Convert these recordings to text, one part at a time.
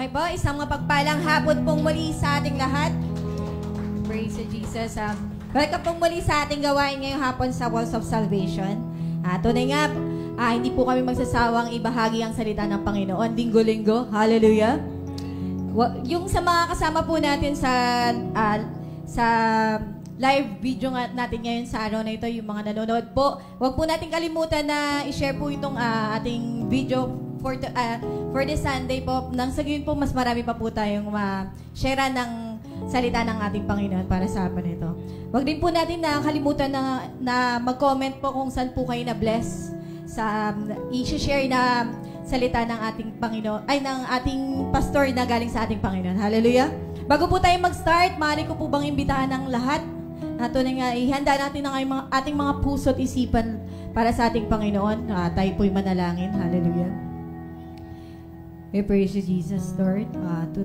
Okay po, isang mapagpalang hapon pong muli sa ating lahat. Praise to Jesus. Welcome pong muli sa ating gawain ngayong hapon sa Walls of Salvation. Tunay nga, hindi po kami magsasawang ibahagi ang salita ng Panginoon linggo-linggo. Hallelujah. Yung sa mga kasama po natin sa live video natin ngayon sa araw na ito, yung mga nanonood po, huwag po natin kalimutan na i-share po itong ating video for this Sunday po. Nang sa gayon po, mas marami pa po tayong ma-share ng salita ng ating Panginoon para sa hapon ito. Huwag din po natin nakalimutan na mag-comment po kung saan po kayo na-bless sa i-share na salita ng ating Panginoon, ay ng ating pastor na galing sa ating Panginoon. Hallelujah! Bago po tayo mag-start, maaari ko po bang imbitahan ng lahat na tunay nga ihanda natin ang ating mga puso at isipan para sa ating Panginoon. Tayo po'y manalangin. Hallelujah! We praise you, Jesus, Lord.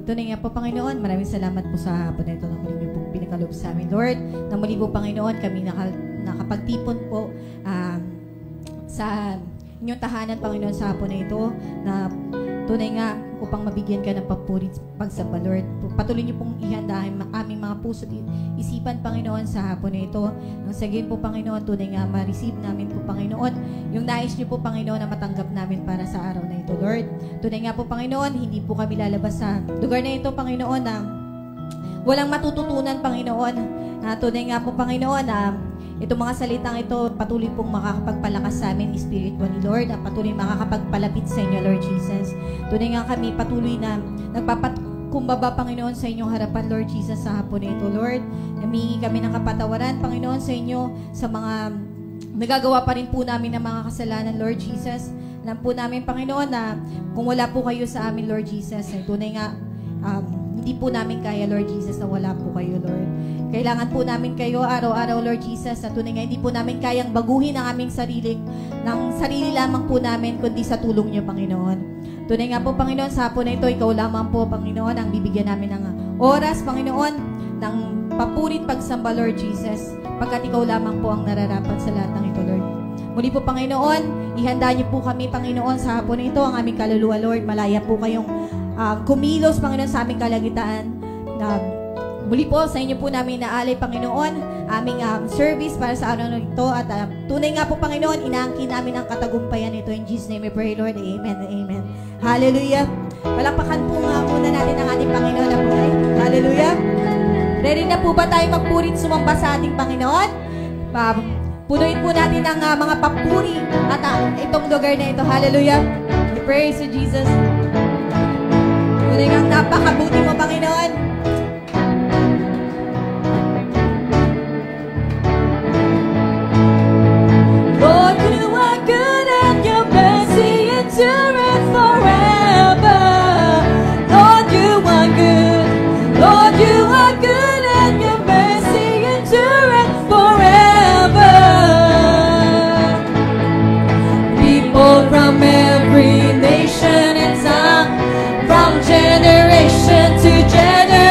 Tunay nga po, Panginoon, maraming salamat po sa hapon na ito na muli niyo pong pinakalob sa amin, Lord. Na muli po, Panginoon, kami nakapagtipon po sa inyong tahanan, Panginoon, sa hapon na ito, na tunay nga upang mabigyan ka ng papuri pagsamba, Lord. Patuloy niyo pong ihanda ang aming mga puso at isipan, Panginoon, sa hapon na ito. Nang sa gayon po, Panginoon, tunay nga ma-receive namin po, Panginoon, yung nais niyo po, Panginoon, na matanggap namin para sa araw na ito, Lord. Tunay nga po, Panginoon, hindi po kami lalabas sa lugar na ito, Panginoon, na walang matututunan, Panginoon. Tunay nga po, Panginoon, na itong mga salitang ito, patuloy pong makakapagpalakas sa amin spiritually, Lord, at patuloy makakapagpalapit sa inyo, Lord Jesus. Tunay nga kami patuloy na nagpapakumbaba, Panginoon, sa inyong harapan, Lord Jesus, sa hapon na ito, Lord. Namingi kami ng kapatawaran, Panginoon, sa inyo, sa mga nagagawa pa rin po namin ng mga kasalanan, Lord Jesus. Alam po namin, Panginoon, na kung wala po kayo sa amin, Lord Jesus, ay tunay nga, hindi po namin kaya, Lord Jesus, na wala po kayo, Lord. Kailangan po namin kayo araw-araw, Lord Jesus, at tunay nga hindi po namin kayang baguhin ang aming sarili lamang po namin, kundi sa tulong niyo, Panginoon. Tunay nga po, Panginoon, sa hapon na ito, ikaw lamang po, Panginoon, ang bibigyan namin ng oras, Panginoon, ng papurit pagsamba, Lord Jesus, pagkat ikaw lamang po ang nararapat sa lahat ng ito, Lord. Muli po, Panginoon, ihanda niyo po kami, Panginoon, sa hapon na ito, ang aming kaluluwa, Lord. Malaya po kayong kumilos, Panginoon, sa aming kalagitnaan. Muli po, sa inyo po namin naalay, Panginoon, aming service para sa araw na ito. At tunay nga po, Panginoon, inaangkin namin ang katagumpayan nito. In Jesus' name we pray, Lord. Amen and amen. Hallelujah. Palakpakan po nga muna natin ang ating Panginoon na buhay. Hallelujah. Ready na po ba tayo magpurit sumamba sa ating Panginoon? Punuin po natin ang mga papuri at itong lugar na ito. Hallelujah. We praise you, Jesus. Tunay ang napakabuti mo, Panginoon. Lord, you are good and your mercy endureth forever. Lord, you are good. Lord, you are good and your mercy endureth forever. People from every nation and tongue, from generation to generation.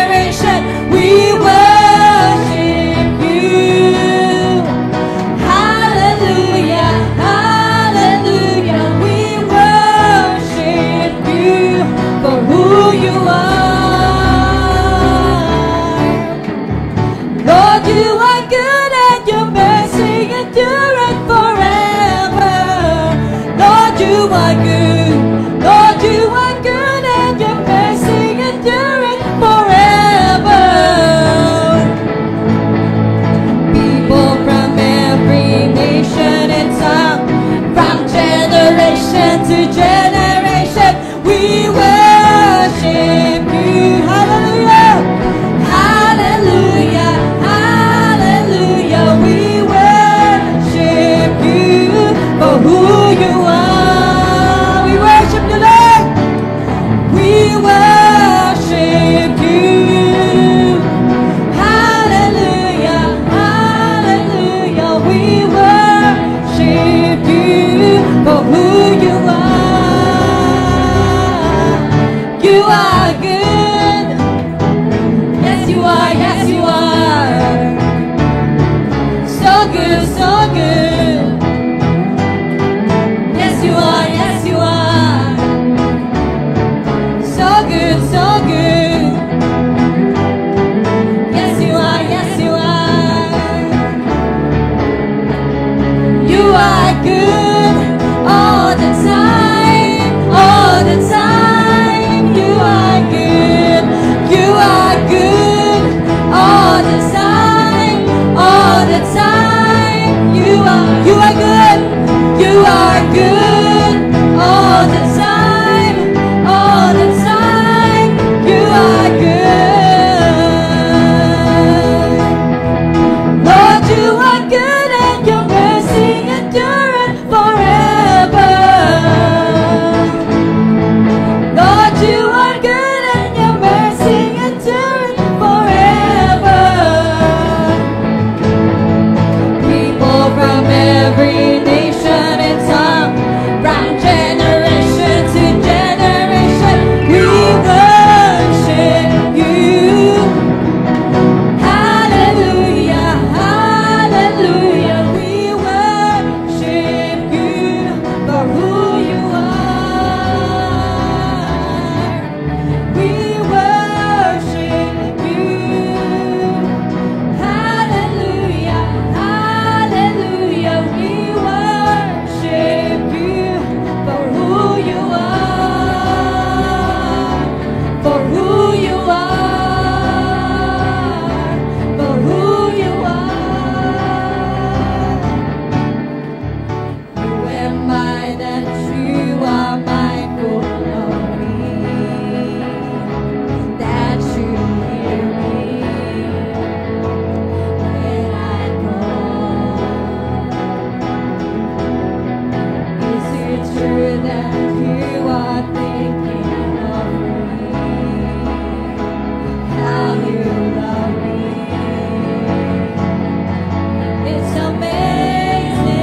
are good all the time, all the time. You are good, you are good all the time, all the time. You are good, you are good all the time, all the time. You are good. Lord, you are good and your mercy endureth forever. Lord, you are good and your mercy endureth forever. People from every nation and tongue, from generation to generation, we worship you. Hallelujah, hallelujah, we worship you for who you are. We worship you. Hallelujah, hallelujah, we worship you for who you are. For who you are. For who you are. Who am I that you are mindful of me? That you hear me when I call. Is it true that you are thinking of me? How you love me. It's amazing.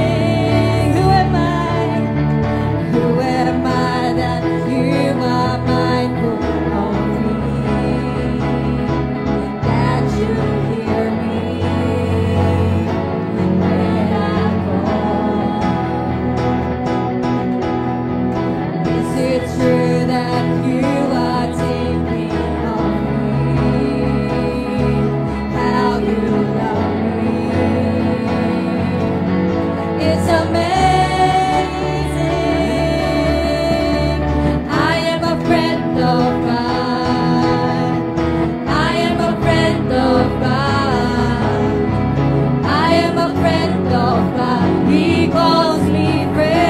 Who am I? Who am I that you are mindful of me? That you hear me when I call. Is it true that you are thinking of me? How you love me. It's amazing. I am a friend of God. I am a friend of God. I am a friend of God. He calls me friend.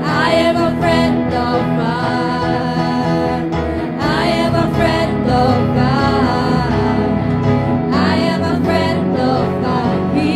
I am a friend of God. I am a friend of God. I am a friend of God. He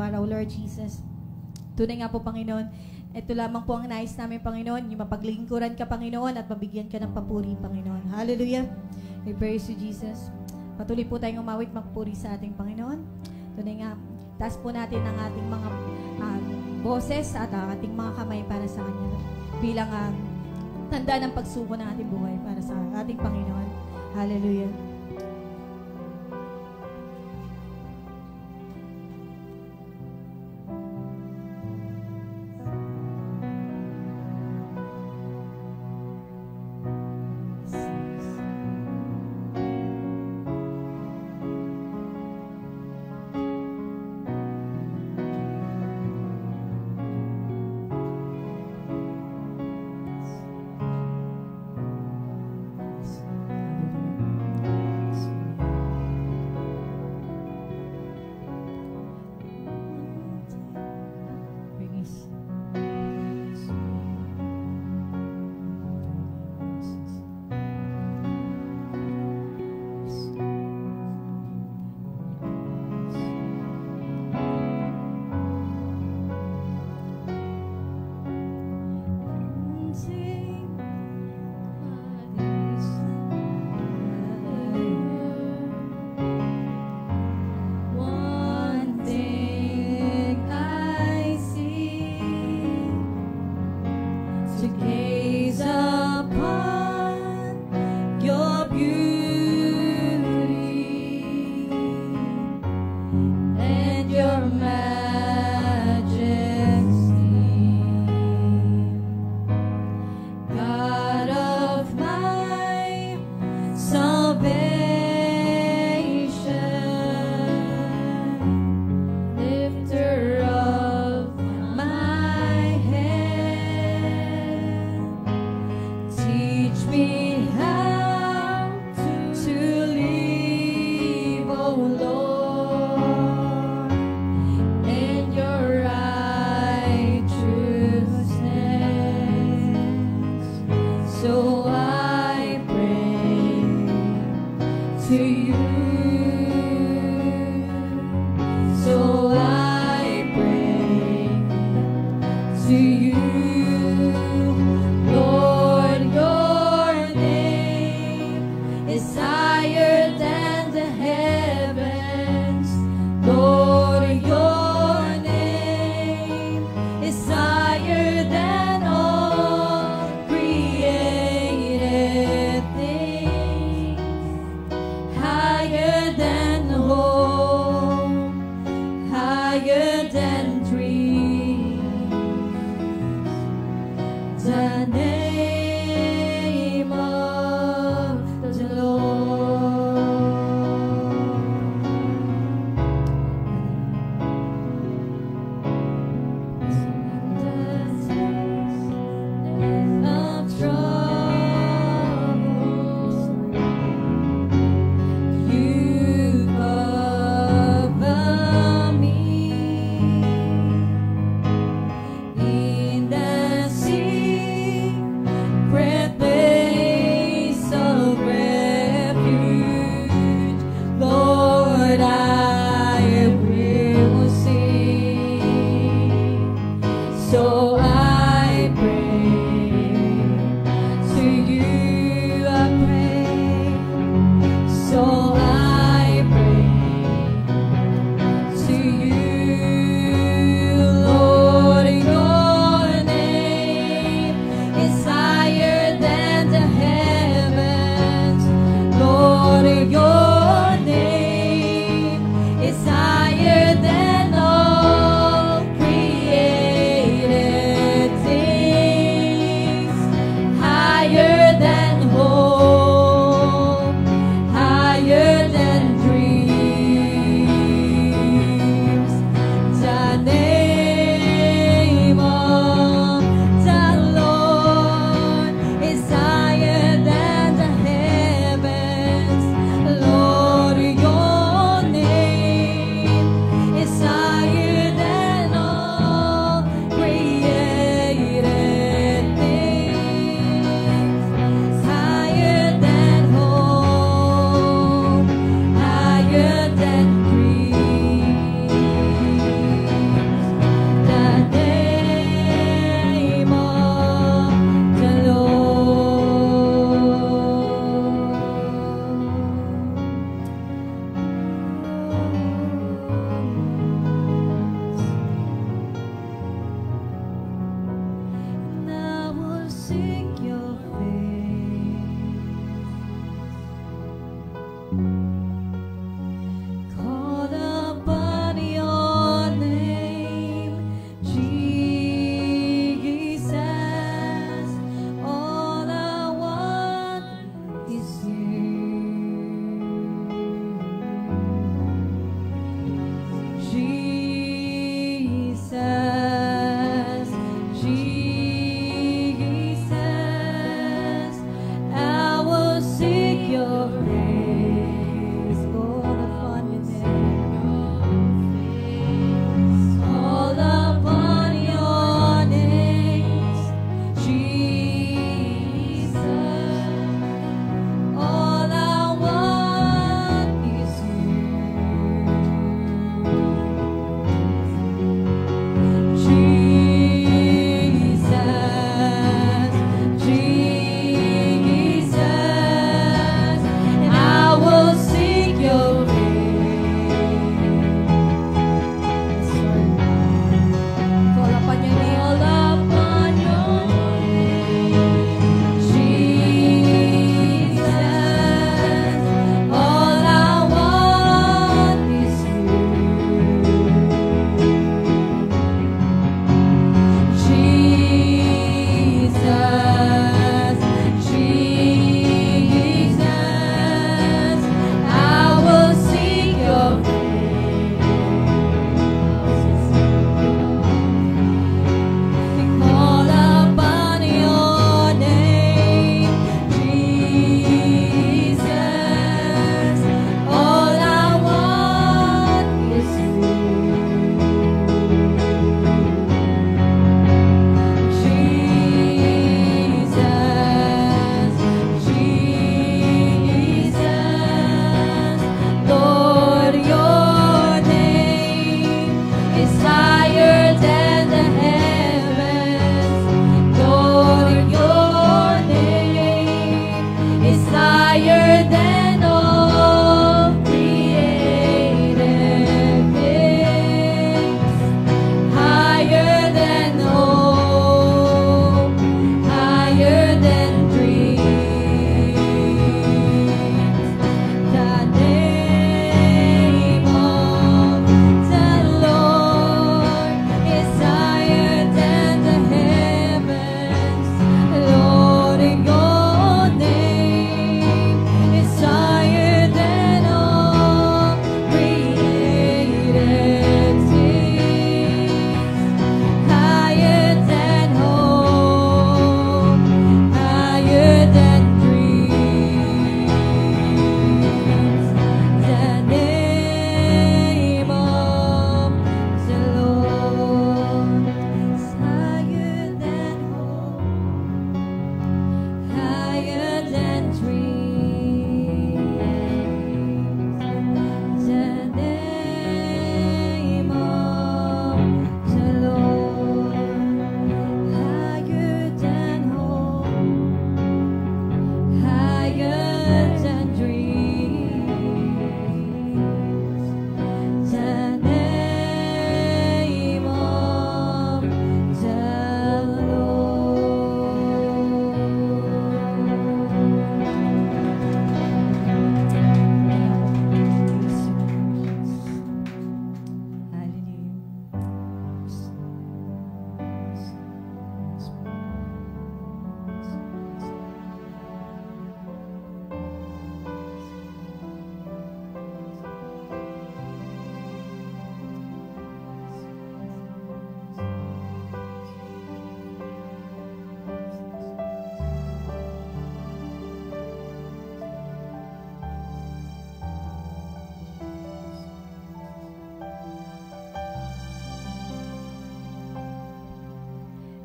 araw-araw, Lord Jesus. Tunay nga po, Panginoon, ito lamang po ang nais namin, Panginoon, yung mapaglingkuran ka, Panginoon, at mabigyan ka ng papuri, Panginoon. Hallelujah. We praise you, Jesus. Patuloy po tayong umawit magpuri sa ating Panginoon. Tunay nga, taas po natin ang ating mga boses at ating mga kamay para sa Kanya bilang tanda ng pagsuko ng ating buhay para sa ating Panginoon. Hallelujah.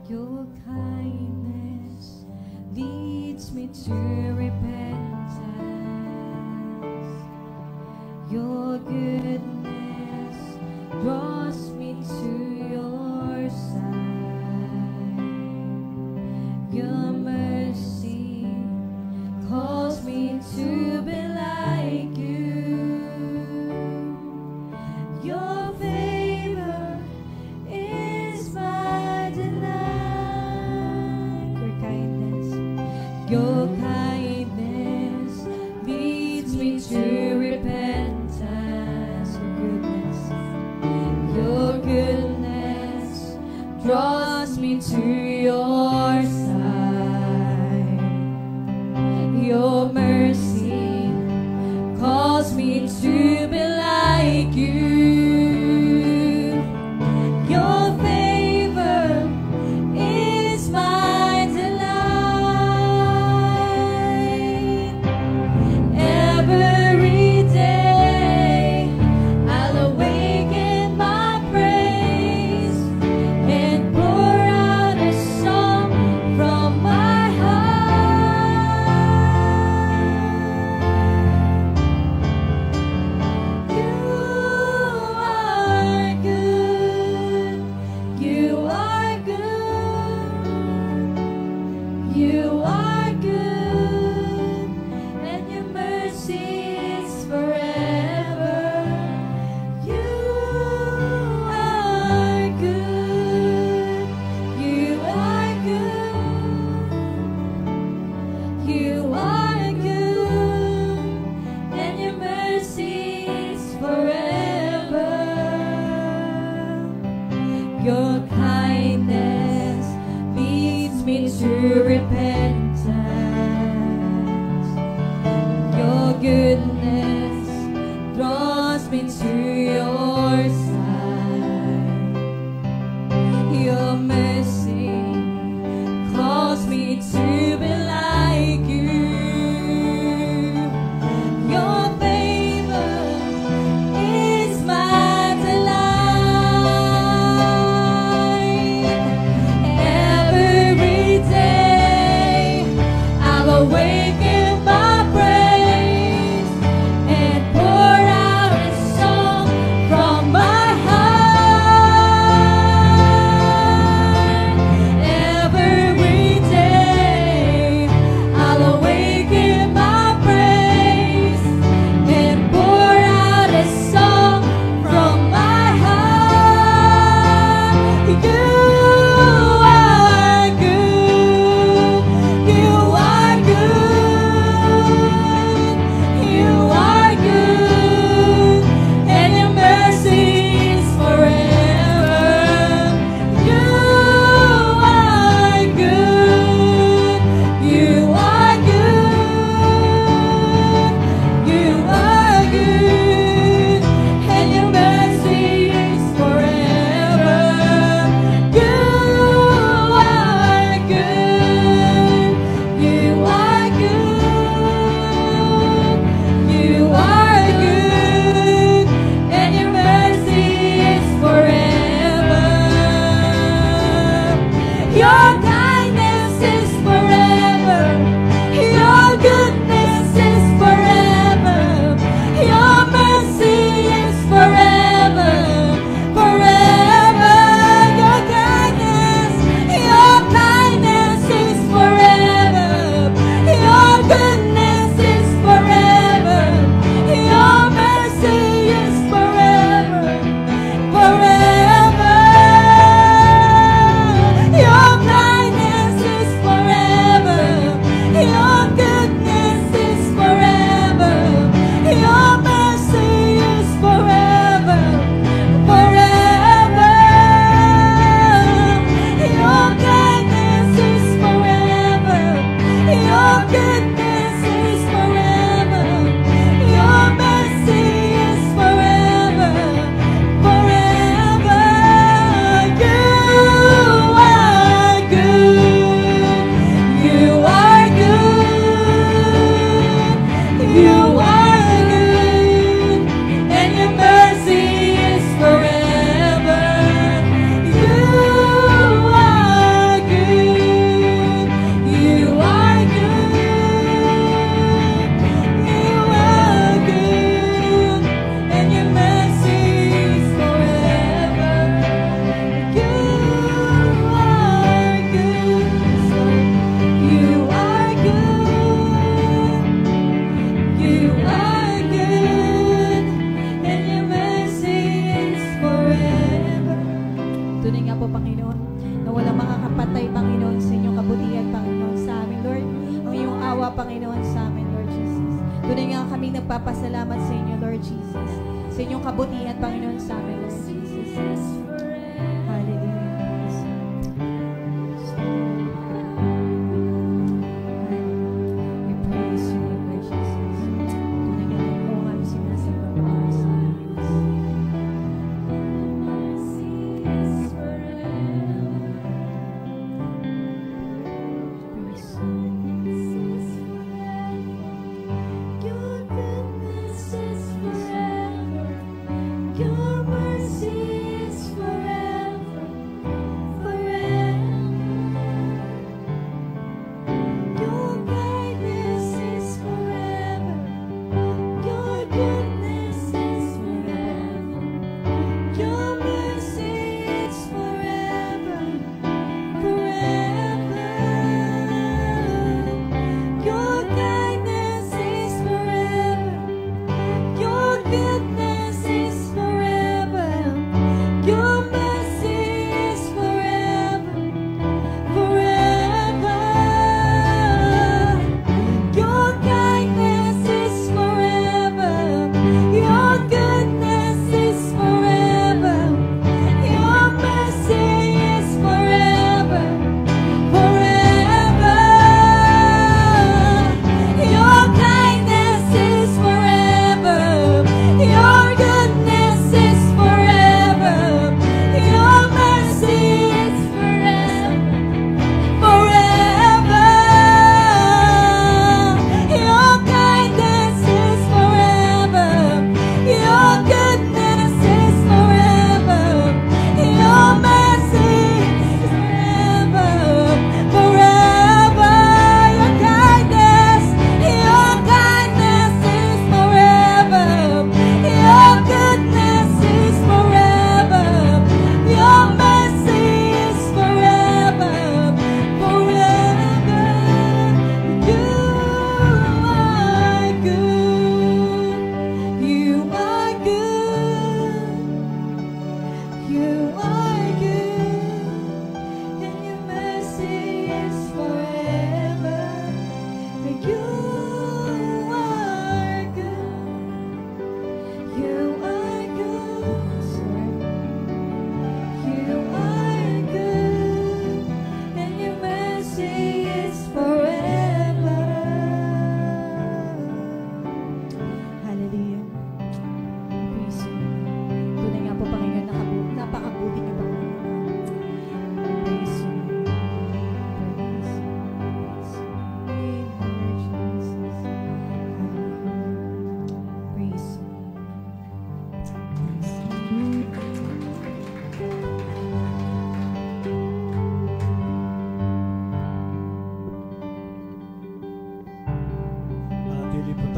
Your kindness leads me to repentance. Your goodness draws me to your side. Your mercy calls me to be like you. Your favor is my delight. Your kindness leads me to repentance. Your goodness draws me to your side. Your mercy calls me to be like you. Your favor is my delight. Every day I'll awaken my praise and pour out a song from my heart. You are good. You are good. You are good, and your mercy is forever. You are good. You are good. You are good, and your mercy is forever. Your kindness leads me to repentance. Your goodness draws me to your side. Your mercy calls me to be like you. Your favor is my delight. Every day Tunay nga po, Panginoon, na walang makakapatay, Panginoon, sa inyong kabutihan, Panginoon, sa amin, Lord. Ang iyong awa, Panginoon, sa amin, Lord Jesus. Tunay nga kami nagpapasalamat sa inyo, Lord Jesus. Sa inyong kabutihan, Panginoon, sa amin, Lord Jesus. Hallelujah. We praise you, Lord Jesus. Tunay nga po ang aming sinasamba, Panginoon, sa amin.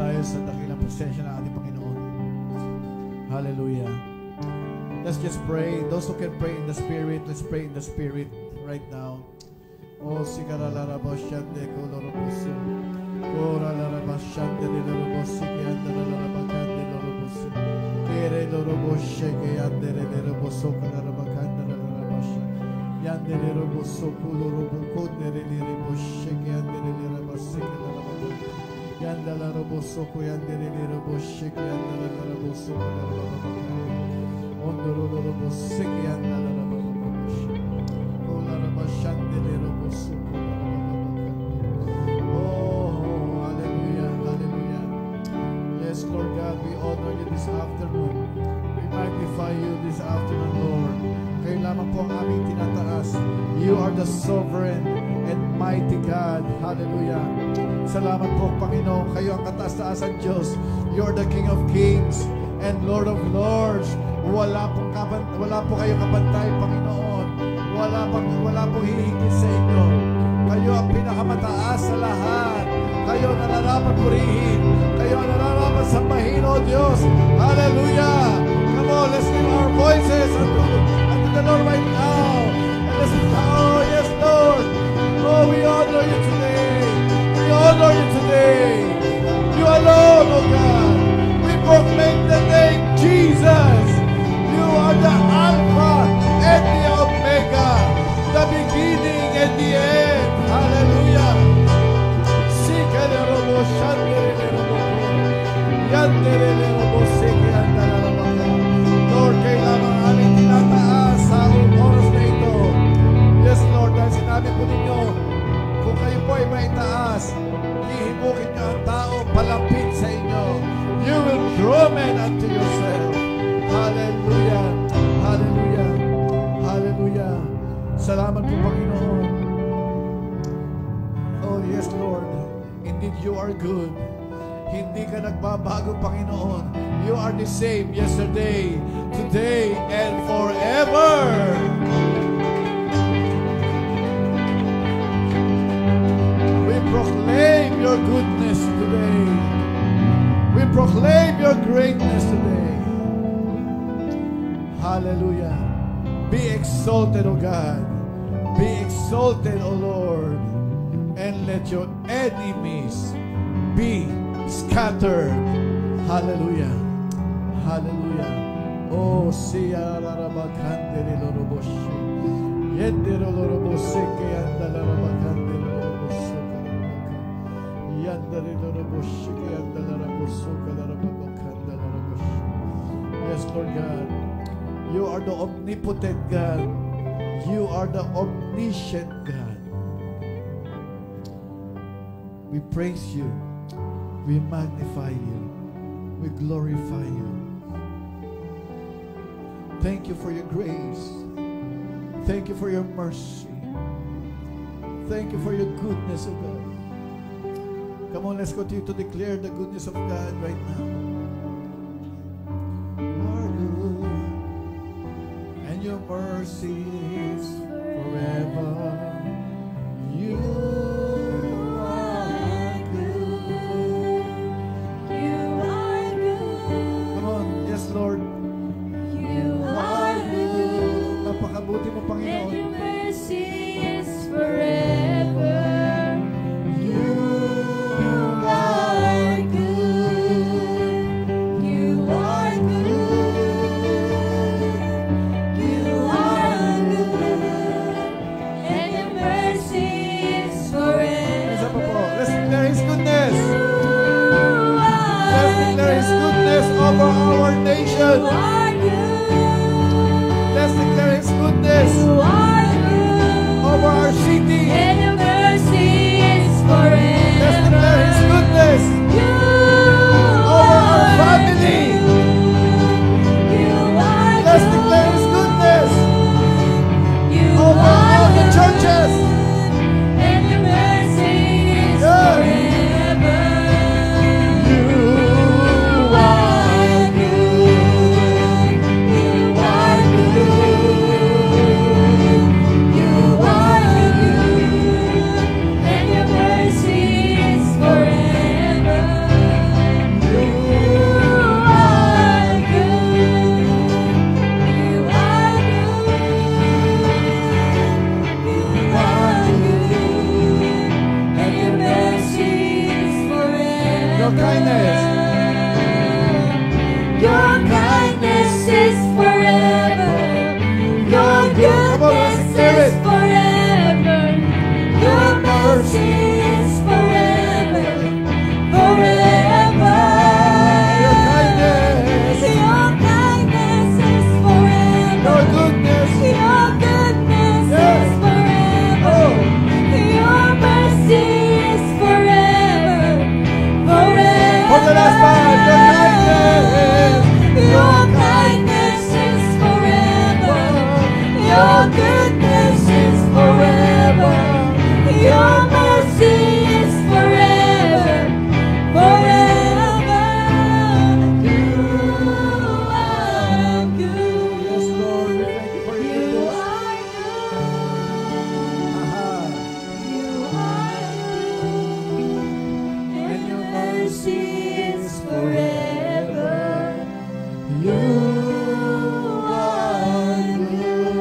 tayo sa dakilang presensya ng ating Panginoon. Hallelujah. Let's just pray. Those who can pray in the Spirit, let's pray in the Spirit right now. Oh, sikaralarabashande kolorobosu. Koralarabashande lorobosi kiandalarabakande lorobosi. Kere loroboshe kiandere loroboso kalarabakande lorobosha. Yandere loroboso kolorobokondere loroboshe kiandere lorobasi kalarabakande. Yandala roboso kuyandere loroboshe kiandere loroboso kalarabakande. Ondoro lorobose kiandere loroboshe. Oh, hallelujah, hallelujah. Yes, Lord God, we honor you this afternoon. We magnify you this afternoon, Lord. Kayo lamang po ang aming tinataas. You are the sovereign and mighty God. Hallelujah. Salamat po, Panginoon. Kayo ang kataas-taasan Diyos. You are the King of Kings and Lord of Lords. Wala po kayong kabantay, Panginoon. Wala pong hihigit sa inyo. Kayo ang pinakamataas sa lahat. Kayo nararapat purihin. Kayo nararapat sambahin, O Diyos. Hallelujah! Come on, let's lift our voices unto the Lord right now. And let's oh, yes, Lord. Oh, we honor you today. We honor you today. You alone, O God. We proclaim the name Jesus. You are the Alpha and the Omega. Salamat po, Panginoon. Oh, yes, Lord. Indeed, you are good. Hindi ka nagbabago, Panginoon. You are the same yesterday, today, and forever. We proclaim your goodness today. We proclaim your greatness today. Hallelujah. Be exalted, O God. Be exalted, O Lord. And let your enemies be scattered. Hallelujah. Hallelujah. Oh, siya larabakandere loroboshi. Yendere loroboseke yandala rabakandere lorobosuka larabaka. Yandere loroboshike yandala rabosuka larabakandala raboshi. Yes, Lord God. You are the omnipotent God. You are the omniscient God. We praise you. We magnify you. We glorify you. Thank you for your grace. Thank you for your mercy. Thank you for your goodness, O God. Come on, let's continue to declare the goodness of God right now. You are good, and your mercy is forever. You are good. You are good. Come on, yes, Lord. You are good. Napakabuti mo, And Panginoon. your mercy is forever. You are good. You are good. You are good. And your mercy is forever. Isa pa po. Let's declare His goodness. You Let's declare His goodness over our nation. are good. Let's declare His goodness You are good. over our city. And your mercy is forever. Let's declare His goodness You over our are family. You are Let's declare His goodness You over are all the good. churches. And your mercy is Yeah. forever. You are good. You are good. You are good. And your mercy is forever. You are good. You are good. And your mercy is forever. Your kindness. Your kindness is forever. Your goodness is forever. Your mercy is forever. Forever. Your kindness. Your kindness is forever. Your goodness. Your goodness Yes. is forever. Oh. Your mercy is forever. Forever. For the last time, your kindness. Your kindness is forever. Your goodness is forever. Your mercy is forever. Forever. You are good. Yes, Lord. We thank you for your You goodness. are good. Aha. You are good. And your mercy is forever. You are good.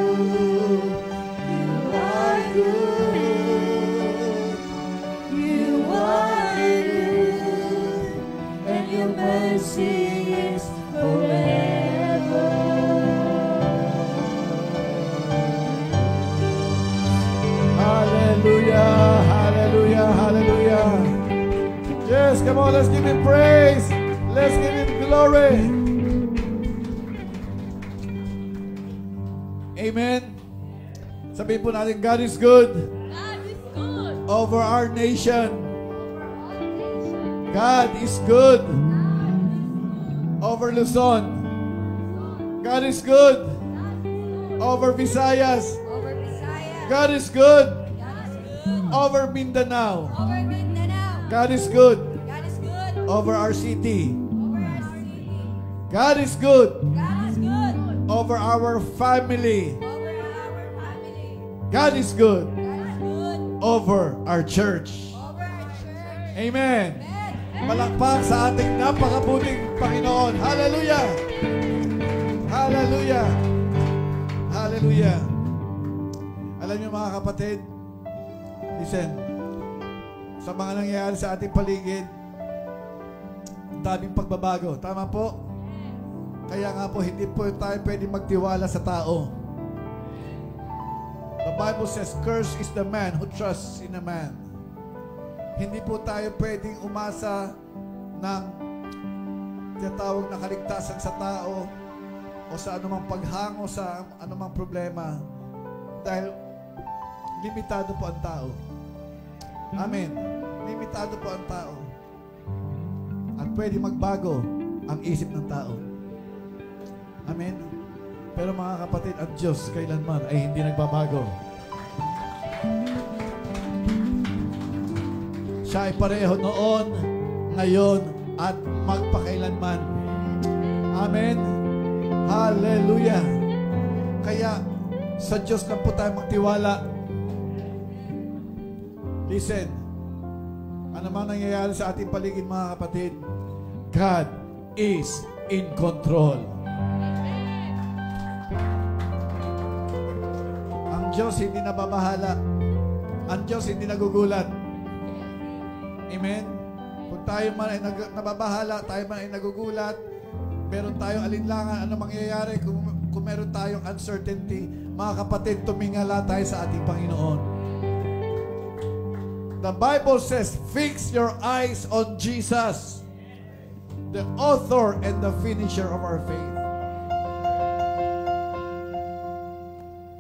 You are good. You are good. And your mercy is forever. Hallelujah, hallelujah, hallelujah. Yes, come on, let's give Him praise. Let's give Him glory. Amen. Sabihin po natin, God is good God is good. over our nation. God is good over Luzon. God is good over Visayas. Over Visayas. God is good God is good. over Mindanao. Over Mindanao. God is good God is good. over our city. Over our city. God is good God is good. over our family. Over our family. God is good God is good. over our church. Over our church. Amen. Amen. Palakpak sa ating napakabuting Panginoon. Hallelujah! Hallelujah! Hallelujah! Alam niyo mga kapatid, listen, sa mga nangyayari sa ating paligid, ang daming pagbabago. Tama po? Kaya nga po, hindi po tayo pwede magtiwala sa tao. The Bible says, cursed is the man who trusts in a man. Hindi po tayo pwedeng umasa ng tinatawag na kaligtasan sa tao o sa anumang paghango sa anumang problema dahil limitado po ang tao. Amen. Limitado po ang tao. At pwede magbago ang isip ng tao. Amen. Pero mga kapatid, ang Diyos kailanman ay hindi nagbabago. Siya ay pareho noon, ngayon, at magpakailanman. Amen. Hallelujah. Kaya, sa Diyos lang po tayo magtiwala. Listen, ano man nangyayari sa ating paligid mga kapatid, God is in control. Ang Diyos hindi nababahala. Ang Diyos hindi nagugulat. Amen? Kung tayo man ay nababahala, tayo man ay nagugulat, meron tayong alinlangan, ano mangyayari kung meron tayong uncertainty, mga kapatid, tumingala tayo sa ating Panginoon. The Bible says, fix your eyes on Jesus, the author and the finisher of our faith.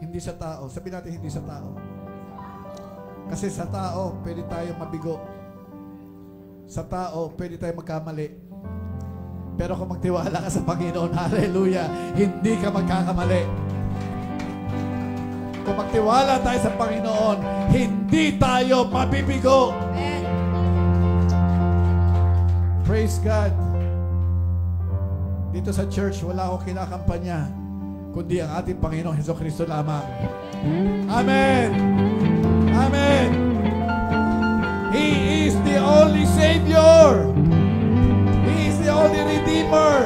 Hindi sa tao. Sabihin natin, hindi sa tao. Kasi sa tao, pwede tayong mabigo. Sa tao, pwede tayong magkamali. Pero kung magtiwala ka sa Panginoon, hallelujah, hindi ka magkakamali. Kung magtiwala tayo sa Panginoon, hindi tayo mabibigo. Amen. Praise God. Dito sa church, wala akong kinakampanya, kundi ang ating Panginoong Jesucristo lamang. Amen. Amen. He is the only Savior. He is the only Redeemer.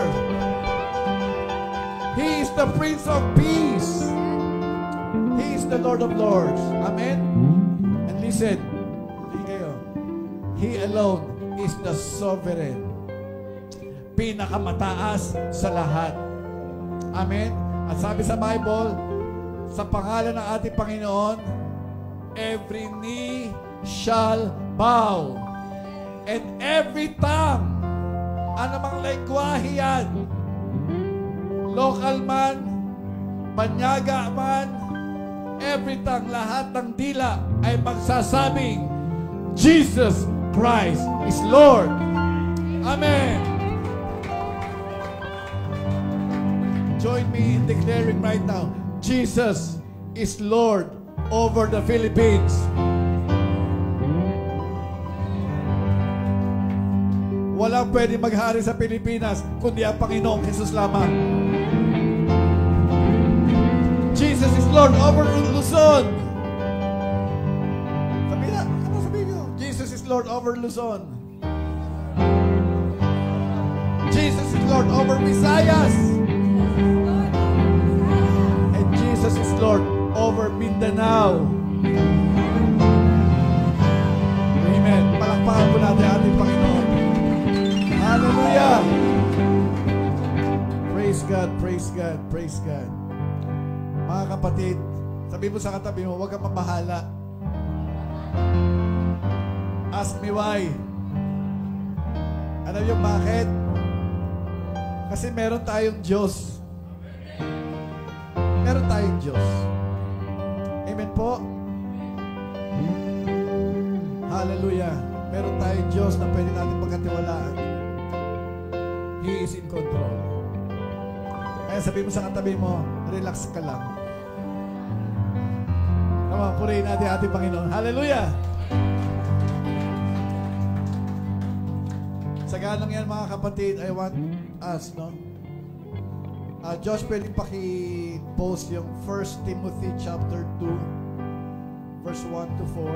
He is the Prince of Peace. He is the Lord of Lords. Amen. And listen, He alone is the sovereign. Pinakamataas sa lahat. Amen. At sabi sa Bible, sa pangalan ng ating Panginoon, every knee shall bow, and every tongue, anumang lengguwahe yan, local man, banyaga man, every tongue, lahat ng dila ay magsasabing, Jesus Christ is Lord. Amen. Join me in declaring right now, Jesus is Lord over the Philippines. Walang pwede maghari sa Pilipinas kundi ang Panginoong Jesus lamang. Jesus is Lord over Luzon. Sabi na, ano sabi ko? Jesus is Lord over Luzon. Jesus is Lord over Visayas. And Jesus is Lord over Mindanao. Amen. Palakpakan po natin ating Panginoon. Hallelujah! Praise God, praise God, praise God. Mga kapatid, sabi mo sa katabi mo, huwag kang mabahala. Ask me why. Alam niyo bakit? Kasi meron tayong Diyos. Meron tayong Diyos. Amen po? Hallelujah. Meron tayong Diyos na pwede natin pagkatiwalaan. He is in control. Kaya sabi mo sa katabi mo, relax ka lang. Come naman, purihin natin ating Panginoon. Hallelujah! Sa ganang yan mga kapatid, I want us, no? Josh, pwede paki-post yung 1 Timothy chapter 2, verse 1 to 4.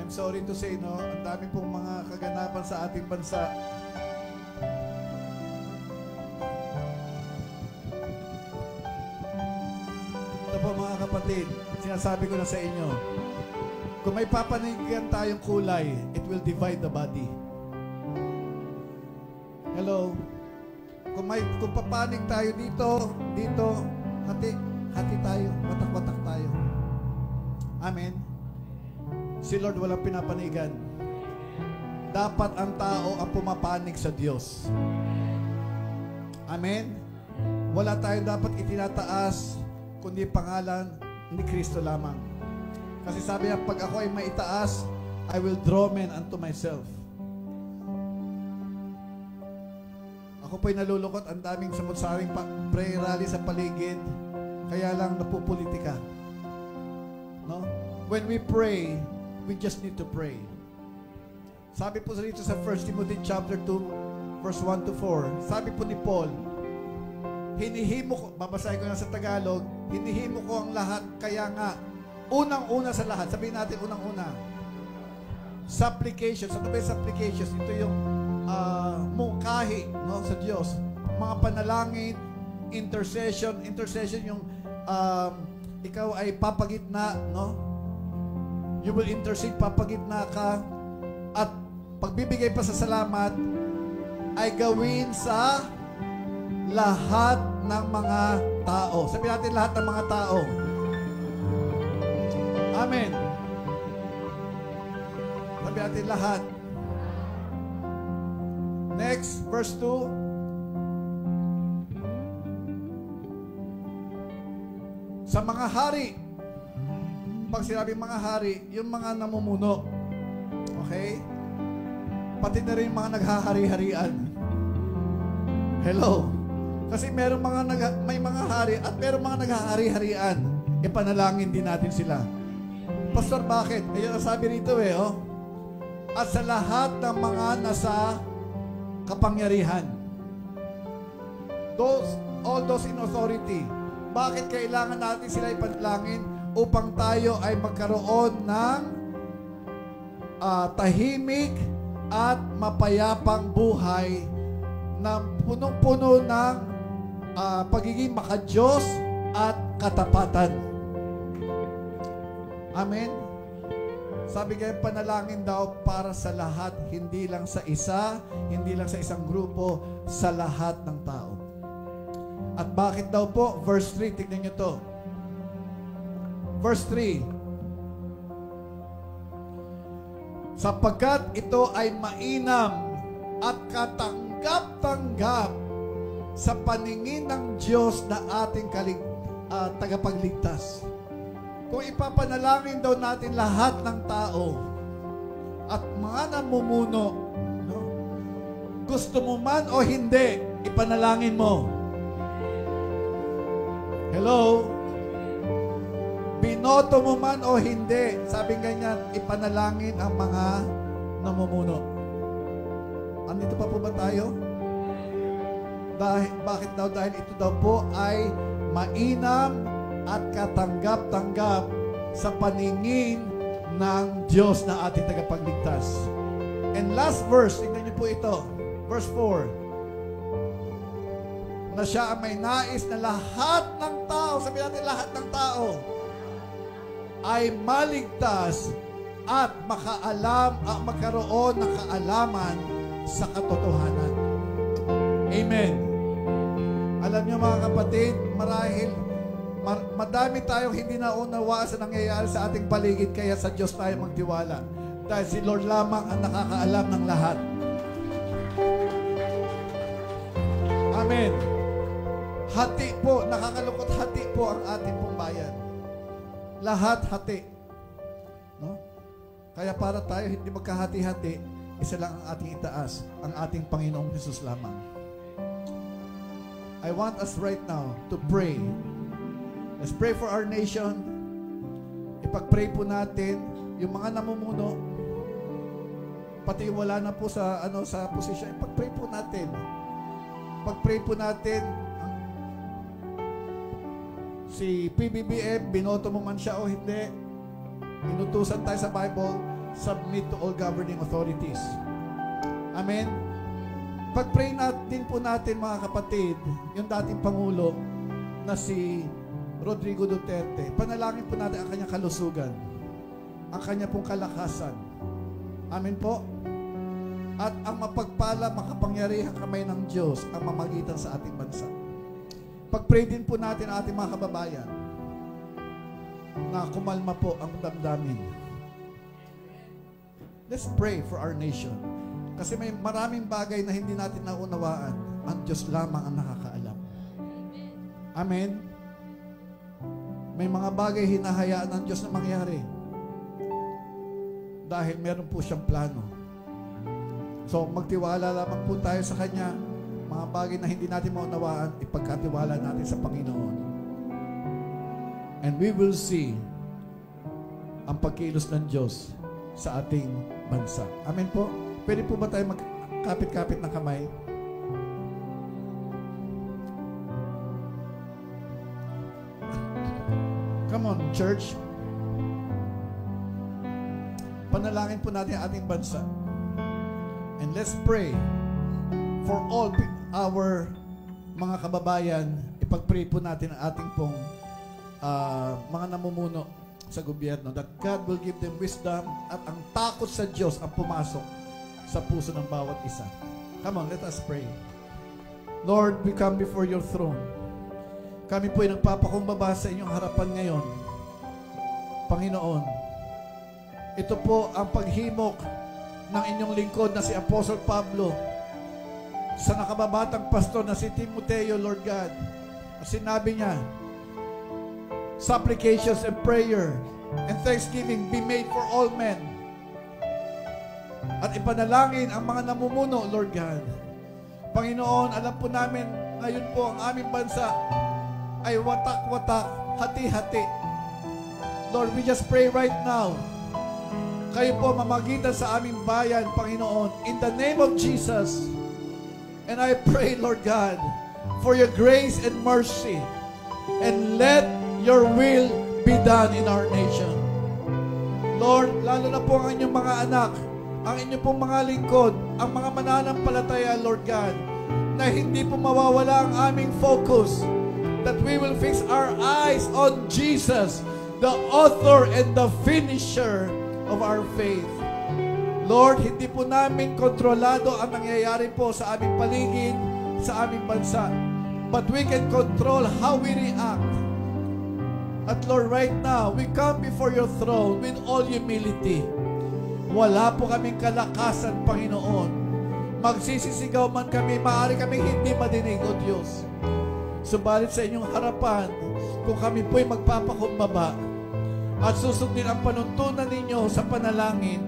I'm sorry to say, no? Ang dami pong mga kaganapan sa ating bansa. Ito po mga kapatid, sinasabi ko na sa inyo, kung may papanigan tayong kulay, it will divide the body. Hello? Kung papanig tayo dito, hati tayo, watak-watak tayo. Amen? Si Lord walang pinapanigan. Dapat ang tao ang pumapanig sa Diyos. Amen? Wala tayo dapat itinataas, kundi pangalan ni Kristo lamang. Kasi sabi niya, pag ako ay maitaas, I will draw men unto myself. Ako po'y nalulungkot, ang daming samot-saring prayer rally sa paligid, kaya lang napupolitika. No? When we pray, we just need to pray. Sabi po dito sa 1 Timothy chapter 2, verse 1 to 4, sabi po ni Paul, hinihimo ko, babasahin ko na sa Tagalog, hinihimo ko ang lahat, kaya nga, unang-una sa lahat, sabihin natin unang-una, supplications. Ano ba yung supplications? Ito yung mungkahi, no, sa Diyos. Mga panalangin, intercession yung ikaw ay papagitna, no? You will intercede, papagitna ka, at pagbibigay pa sa salamat ay gawin sa lahat ng mga tao. Sabihin natin lahat ng mga tao. Amen. Sabi natin lahat. Next, verse 2. Sa mga hari. Pag sinabing mga hari, yung mga namumuno. Okay? Pati na rin mga naghahari-harian. Hello? Kasi may mga hari at merong mga naghahari-harian. Ipanalangin din natin sila. Pastor, bakit? Ayun ang sabi rito oh. At sa lahat ng mga nasa kapangyarihan. All those in authority. Bakit kailangan natin sila ipanalangin? Upang tayo ay magkaroon ng tahimik at mapayapang buhay na punong-puno ng pagiging makadiyos at katapatan. Amen? Sabi kayo, panalangin daw para sa lahat, hindi lang sa isa, hindi lang sa isang grupo, sa lahat ng tao. At bakit daw po? Verse 3, tignan nyo to. Verse 3. Sapagkat ito ay mainam at katanggap-tanggap sa paningin ng Diyos na ating tagapagligtas. Kung ipapanalangin daw natin lahat ng tao at mga namumuno, no? Gusto mo man o hindi, ipanalangin mo. Hello? Binoto mo man o hindi, sabing ganyan, ipanalangin ang mga namumuno. Andito pa po ba tayo? Bakit daw? Dahil ito daw po ay mainam at katanggap-tanggap sa paningin ng Diyos na ating tagapagligtas. And last verse, tingnan niyo po ito. Verse 4. Na siya ang may nais na lahat ng tao, sabihin natin lahat ng tao, ay maligtas at magkaroon ng kaalaman sa katotohanan. Amen. Alam niyo mga kapatid, marahil madami tayong hindi naunawaan sa nangyayari sa ating paligid, kaya sa Diyos tayo magtiwala. Dahil si Lord lamang ang nakakaalam ng lahat. Amen. Hati po, nakakalungkot, hati po ang ating pong bayan. Lahat hati. No? Kaya para tayo hindi magkahati-hati, isa lang ang ating itaas, ang ating Panginoong Hesus lamang. I want us right now to pray. Let's pray for our nation. Ipag-pray po natin yung mga namumuno. Pati wala na po sa sa posisyon. Ipag-pray po natin. Pag-pray po natin si PBBM, binoto mo man siya o hindi, inutusan tayo sa Bible, submit to all governing authorities. Amen. Pag-pray natin po natin mga kapatid, yung dating Pangulo na si Rodrigo Duterte, panalangin po natin ang kanyang kalusugan, ang kanyang pong kalakasan. Amen po. At ang mapagpala, makapangyarihang kamay ng Diyos ang mamagitan sa ating bansa. Pag-pray din po natin ang ating mga kababayan na kumalma po ang damdamin. Let's pray for our nation. Kasi may maraming bagay na hindi natin naunawaan. Ang Diyos lamang ang nakakaalam. Amen. May mga bagay hinahayaan ng Diyos na mangyari. Dahil meron po siyang plano. So magtiwala lamang po tayo sa Kanya. Mga bagay na hindi natin maunawaan, ipagkatiwala natin sa Panginoon. And we will see ang pagkilos ng Diyos sa ating bansa. Amen po. Pwede po ba tayo magkapit-kapit ng kamay? Come on, church. Panalangin po natin ang ating bansa. And let's pray for all our mga kababayan. Ipag-pray po natin ang ating pong mga namumuno sa gobyerno, that God will give them wisdom at ang takot sa Diyos ang pumasok sa puso ng bawat isa. Come on, let us pray. Lord, we come before your throne. Kami po ay nagpapakumbaba sa inyong harapan ngayon. Panginoon, ito po ang paghimok ng inyong lingkod na si Apostle Pablo sa nakababatang pastor na si Timoteo, Lord God. Sinabi niya, supplications and prayer and thanksgiving be made for all men. At ipanalangin ang mga namumuno, Lord God. Panginoon, alam po namin ngayon po ang aming bansa ay watak-watak, hati-hati. Lord, we just pray right now. Kayo po mamagitan sa aming bayan, Panginoon, in the name of Jesus. And I pray, Lord God, for your grace and mercy. And let your will be done in our nation. Lord, lalo na po ang inyong mga anak, ang inyong pong mga lingkod, ang mga mananampalataya, Lord God, na hindi po mawawala ang aming focus, that we will fix our eyes on Jesus, the author and the finisher of our faith. Lord, hindi po namin kontrolado ang nangyayari po sa aming paligid, sa aming bansa. But we can control how we react. At Lord, right now, we come before your throne with all humility. Wala po kaming kalakasan, Panginoon. Magsisisigaw man kami, maaari kaming hindi madinig, O Diyos. Subalit sa inyong harapan, kung kami po'y magpapakumbaba at susundin ang panuntunan ninyo sa panalangin,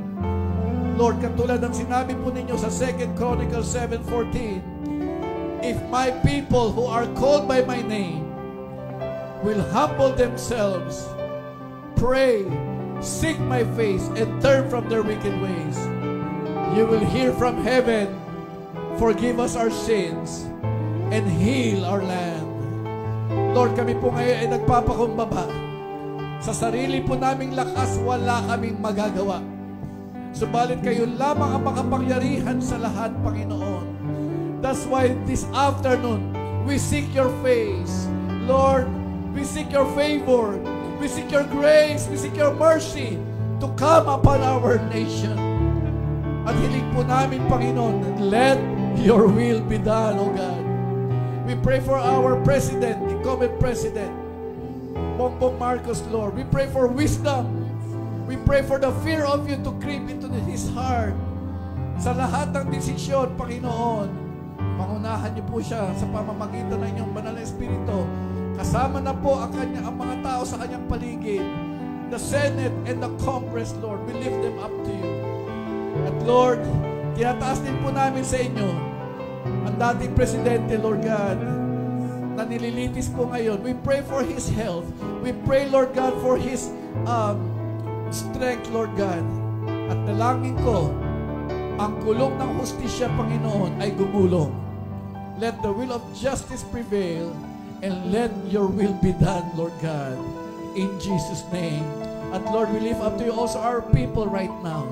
Lord, katulad ng sinabi po ninyo sa 2 Chronicles 7:14, if my people who are called by my name will humble themselves, pray, seek my face, and turn from their wicked ways, you will hear from heaven, forgive us our sins, and heal our land. Lord, kami po ngayon ay nagpapakumbaba. Sa sarili po naming lakas, wala kaming magagawa. Subalit kayo lamang ang makapangyarihan sa lahat, Panginoon. That's why this afternoon, we seek your face. Lord, we seek your favor. We seek your grace. We seek your mercy to come upon our nation. At hiling po namin, Panginoon, let your will be done, O God. We pray for our President, incumbent President, Bongbong Marcos, Lord. We pray for wisdom. We pray for the fear of you to creep into his heart. Sa lahat ng desisyon, Panginoon, pangunahan niyo po siya sa pamamagitan ng inyong banal na Espiritu. Kasama na po ang mga tao sa kanyang paligid. The Senate and the Congress, Lord, we lift them up to you. At Lord, tinataas din po namin sa inyo ang dating Presidente, Lord God, na nililitis po ngayon. We pray for his health. We pray, Lord God, for his strength, Lord God. At dalangin ko, ang kulong ng hustisya, Panginoon, ay gumulong. Let the will of justice prevail and let your will be done, Lord God, in Jesus' name. At Lord, we lift up to you also our people right now.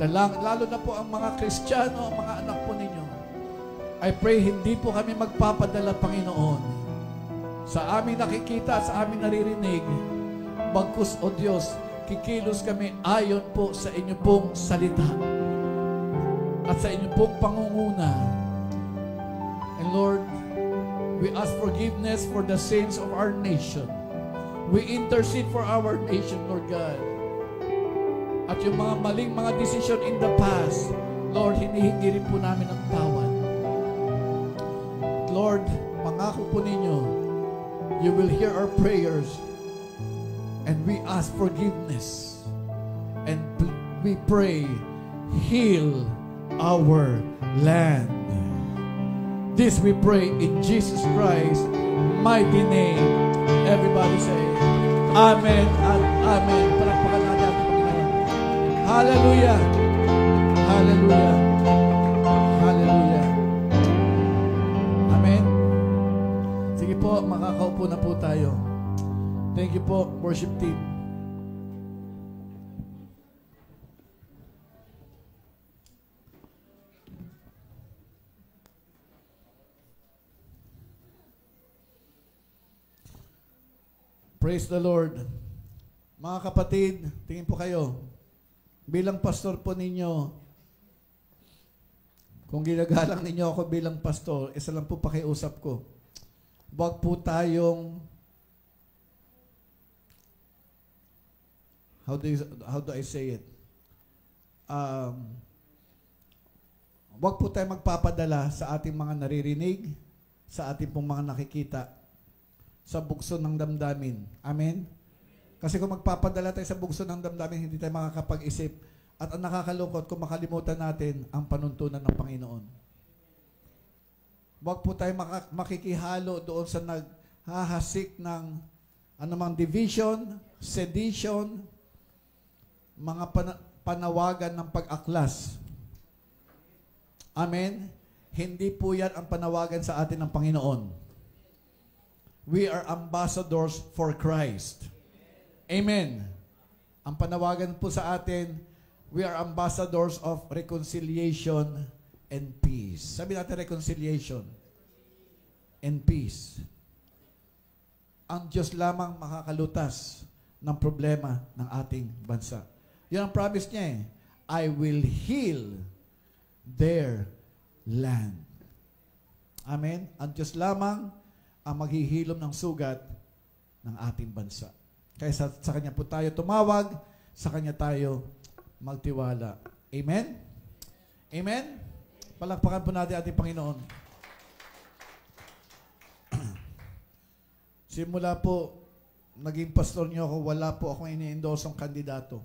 Lalo na po ang mga Kristiyano, ang mga anak po ninyo. I pray hindi po kami magpapadala, Panginoon, sa aming nakikita, sa aming naririnig. Bagkus, O Diyos, kikilos kami ayon po sa inyo pong salita at sa inyo pong pangunguna. And Lord, we ask forgiveness for the sins of our nation. We intercede for our nation, Lord God. At yung mga maling mga decision in the past, Lord, hinihingi rin po namin ang tawad. Lord, pangako po ninyo, you will hear our prayers and we ask forgiveness and we pray, heal our land. This we pray in Jesus Christ's mighty name. Everybody say, Amen and Amen. Palakpakan natin ang Panginoon. Hallelujah! Hallelujah! Hallelujah! Amen. Sige po, makakaupo na po tayo. Thank you po, worship team. Praise the Lord. Mga kapatid, tingin po kayo, bilang pastor po ninyo, kung ginagalang ninyo ako bilang pastor, isa lang po pakiusap ko. Huwag po tayong, how do I say it? Huwag po tayong magpapadala sa ating mga naririnig, sa ating pong mga nakikita, sa bugso ng damdamin. Amen? Kasi kung magpapadala tayo sa bugso ng damdamin, hindi tayo makakapag-isip. At ang nakakalungkot kung makalimutan natin ang panuntunan ng Panginoon. Huwag po tayo makikihalo doon sa naghahasik ng anumang division, sedition, mga panawagan ng pag-aklas. Amen? Hindi po yan ang panawagan sa atin ng Panginoon. We are ambassadors for Christ. Amen. Ang panawagan po sa atin, we are ambassadors of reconciliation and peace. Sabi natin reconciliation and peace. Ang Diyos lamang makakalutas ng problema ng ating bansa. Yan ang promise niya eh. I will heal their land. Amen. Ang Diyos lamang ang maghihilom ng sugat ng ating bansa. Kaya sa Kanya po tayo tumawag, sa Kanya tayo magtiwala. Amen? Amen? Palakpakan po natin ating Panginoon. Simula po, naging pastor niyo ako, wala po akong ini-endorsong kandidato.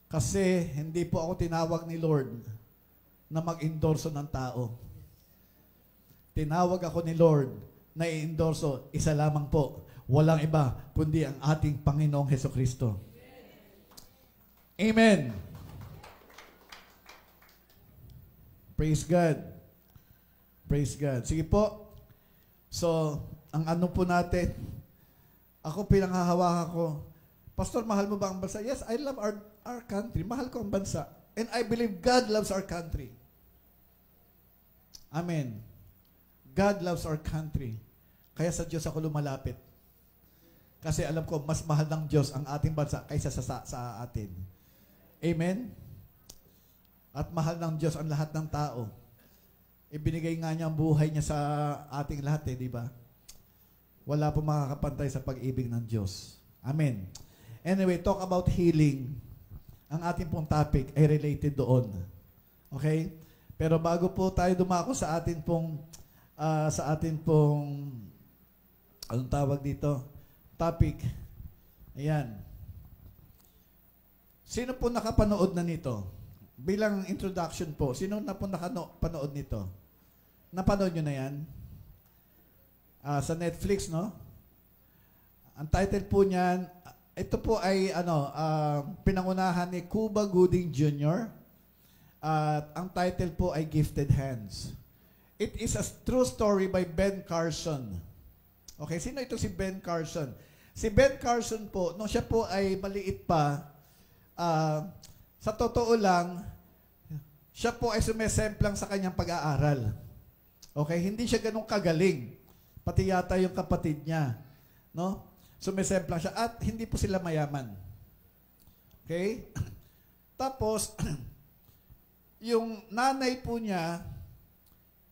Kasi hindi po ako tinawag ni Lord na mag-endorso ng tao. Tinawag ako ni Lord na i-endorso, isa lamang po, walang iba, kundi ang ating Panginoong Hesukristo. Amen. Praise God. Praise God. Sige po. So, ang ano po natin, ako pinanghahawakan ko, Pastor, mahal mo ba ang bansa? Yes, I love our country. Mahal ko ang bansa. And I believe God loves our country. Amen. God loves our country. Kaya sa Diyos ako lumalapit. Kasi alam ko, mas mahal ng Diyos ang ating bansa kaysa sa atin. Amen? At mahal ng Diyos ang lahat ng tao. Ibinigay nga niya ang buhay niya sa ating lahat di ba? Wala po makakapantay sa pag-ibig ng Diyos. Amen. Anyway, talk about healing. Ang ating pong topic ay related doon. Okay? Pero bago po tayo dumako sa atin pong anong tawag dito? Topic. Ayan. Sino po nakapanood na nito? Bilang introduction po, sino na po nakapanood nito? Napanood nyo na yan? sa Netflix, no? Ang title po niyan, ito po ay pinangunahan ni Cuba Gooding Jr. At ang title po ay Gifted Hands. It is a true story by Ben Carson. Okay, sino ito si Ben Carson? Si Ben Carson po, nung siya po ay maliit pa, sa totoo lang, siya po ay sumesemplang sa kanyang pag-aaral. Okay, hindi siya ganun kagaling. Pati yata yung kapatid niya. No? Sumesemplang siya at hindi po sila mayaman. Okay? Tapos, yung nanay po niya,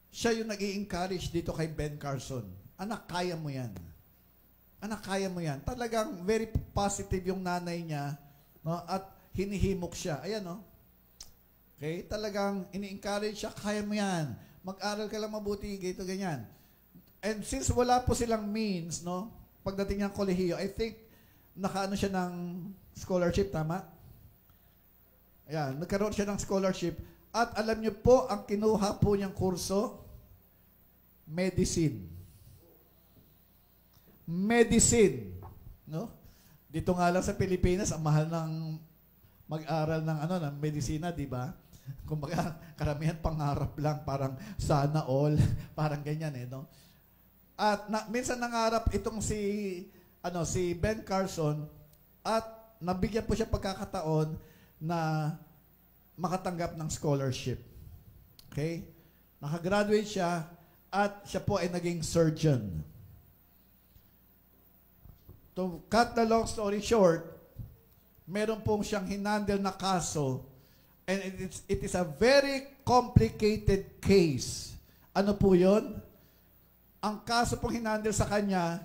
siya yung nag-i-encourage dito kay Ben Carson. Anak, kaya mo yan. Anak, kaya mo yan. Talagang very positive yung nanay niya, no? At hinihimok siya. Ayan, no? Okay? Talagang ini-encourage siya, kaya mo yan. Mag-aral ka lang mabuti, gito, ganyan. And since wala po silang means, no? Pagdating ng kolehiyo, I think, nakaano siya ng scholarship, tama? Ayan, nagkaroon siya ng scholarship. At alam niyo po, ang kinuha po niyang kurso, medicine. Medicine. No? Dito nga lang sa Pilipinas, ang mahal ng mag-aral ng ng medisina, di ba? Kumbaga, karamihan pangarap lang, parang sana all, parang ganyan no? At minsan nangarap itong si Ben Carson at nabigyan po siya pagkakataon na makatanggap ng scholarship. Okay? Nakagraduate siya at siya po ay naging surgeon. To cut the long story short, meron pong siyang hinandle na kaso and it is a very complicated case. Ano po yun? Ang kaso pong hinandle sa kanya,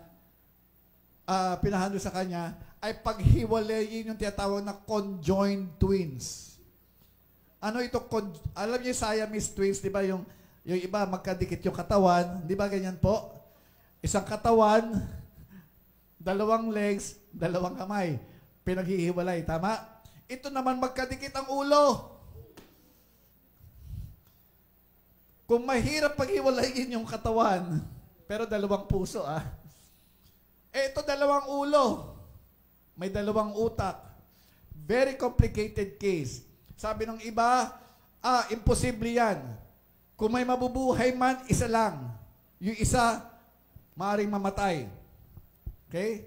pinahandle sa kanya, ay paghiwalayin yung tinatawag na conjoined twins. Ano ito? Alam niyo yung Siamese twins, di ba? Yung iba, magkadikit yung katawan. Di ba ganyan po? Isang katawan, dalawang legs, dalawang kamay. Pinaghihiwalay, tama? Ito naman magkadikit ang ulo. Kung mahirap paghiwalayin yung katawan, pero dalawang puso, ito dalawang ulo. May dalawang utak. Very complicated case. Sabi ng iba, imposible yan. Kung may mabubuhay man, isa lang. Yung isa, maaaring mamatay. Okay?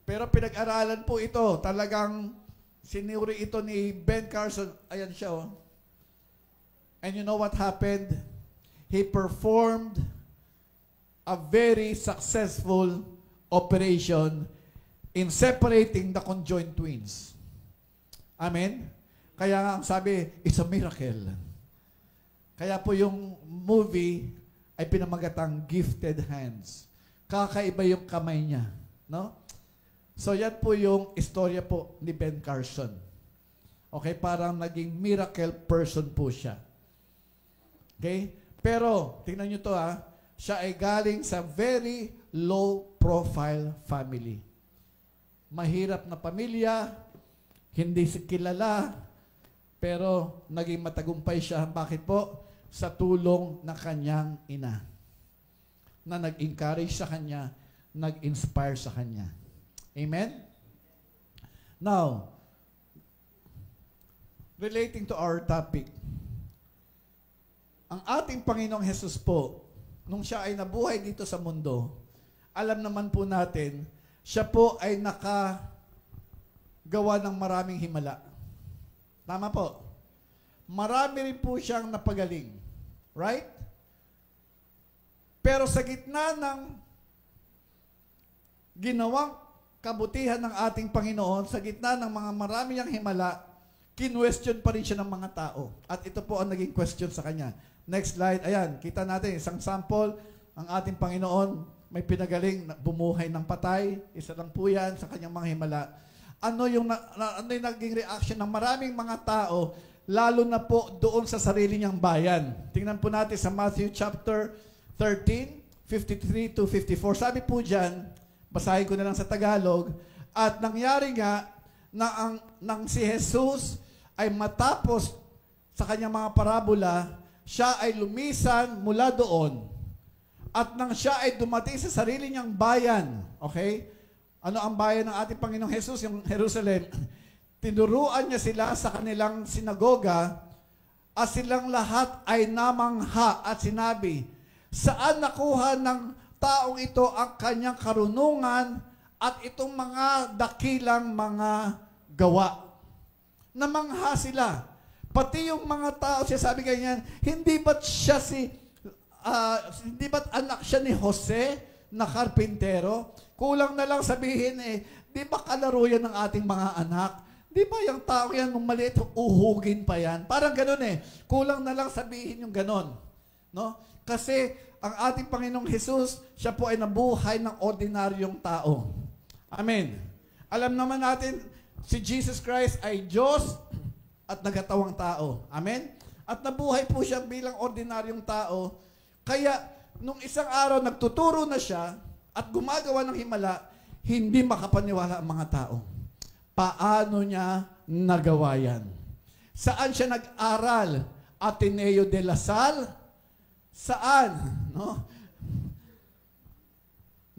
Pero pinag-aralan po ito. Talagang sinuri ito ni Ben Carson. Ayan siya, oh. And you know what happened? He performed a very successful operation in separating the conjoined twins. Amen? Kaya ang sabi, it's a miracle. Kaya po yung movie ay pinamagatang Gifted Hands. Kakaiba yung kamay niya. No? So yan po yung istorya po ni Ben Carson. Okay? Parang naging miracle person po siya. Okay? Pero, tingnan nyo to siya ay galing sa very low profile family. Mahirap na pamilya, hindi kilala, pero naging matagumpay siya. Bakit po? Sa tulong ng kanyang ina. Na nag-encourage sa kanya, nag-inspire sa kanya. Amen? Now, relating to our topic, ang ating Panginoong Hesus po, nung siya ay nabuhay dito sa mundo, alam naman po natin, siya po ay nakagawa ng maraming himala. Tama po. Marami rin po siyang napagaling. Right? Pero sa gitna ng ginawang kabutihan ng ating Panginoon, sa gitna ng mga marami niyang himala, kinwestiyon pa rin siya ng mga tao. At ito po ang naging question sa kanya. Next slide. Ayan, kita natin isang sample. Ang ating Panginoon may pinagaling, bumuhay ng patay. Isa lang po yan sa kanyang mga himala. Ano yung naging reaction ng maraming mga tao, lalo na po doon sa sarili niyang bayan. Tingnan po natin sa Matthew chapter 13, 53 to 54. Sabi po dyan, basahin ko na lang sa Tagalog, at nangyari nga na nang si Jesus ay matapos sa kanyang mga parabola, siya ay lumisan mula doon At nang siya ay dumating sa sarili niyang bayan, okay? Ano ang bayan ng ating Panginoong Jesus? Yung Jerusalem. Tinuruan niya sila sa kanilang sinagoga at silang lahat ay namangha at sinabi, saan nakuha ng taong ito ang kanyang karunungan at itong mga dakilang mga gawa? Namangha sila. Pati yung mga tao, siya sabi ganyan, hindi ba't anak siya ni Jose na karpintero? Kulang na lang sabihin di ba kalaro yan ng ating mga anak? Di ba yung tao yan, nung maliit, uhugin pa yan? Parang ganun Kulang na lang sabihin yung ganun. No? Kasi ang ating Panginoong Jesus, siya po ay nabuhay ng ordinaryong tao. Amen. Alam naman natin, si Jesus Christ ay Diyos at nagatawang tao. Amen? At nabuhay po siya bilang ordinaryong tao. Kaya, nung isang araw, nagtuturo na siya at gumagawa ng himala, hindi makapaniwala ang mga tao. Paano niya nagawa yan? Saan siya nag-aral? Ateneo de la Salle? Saan? No?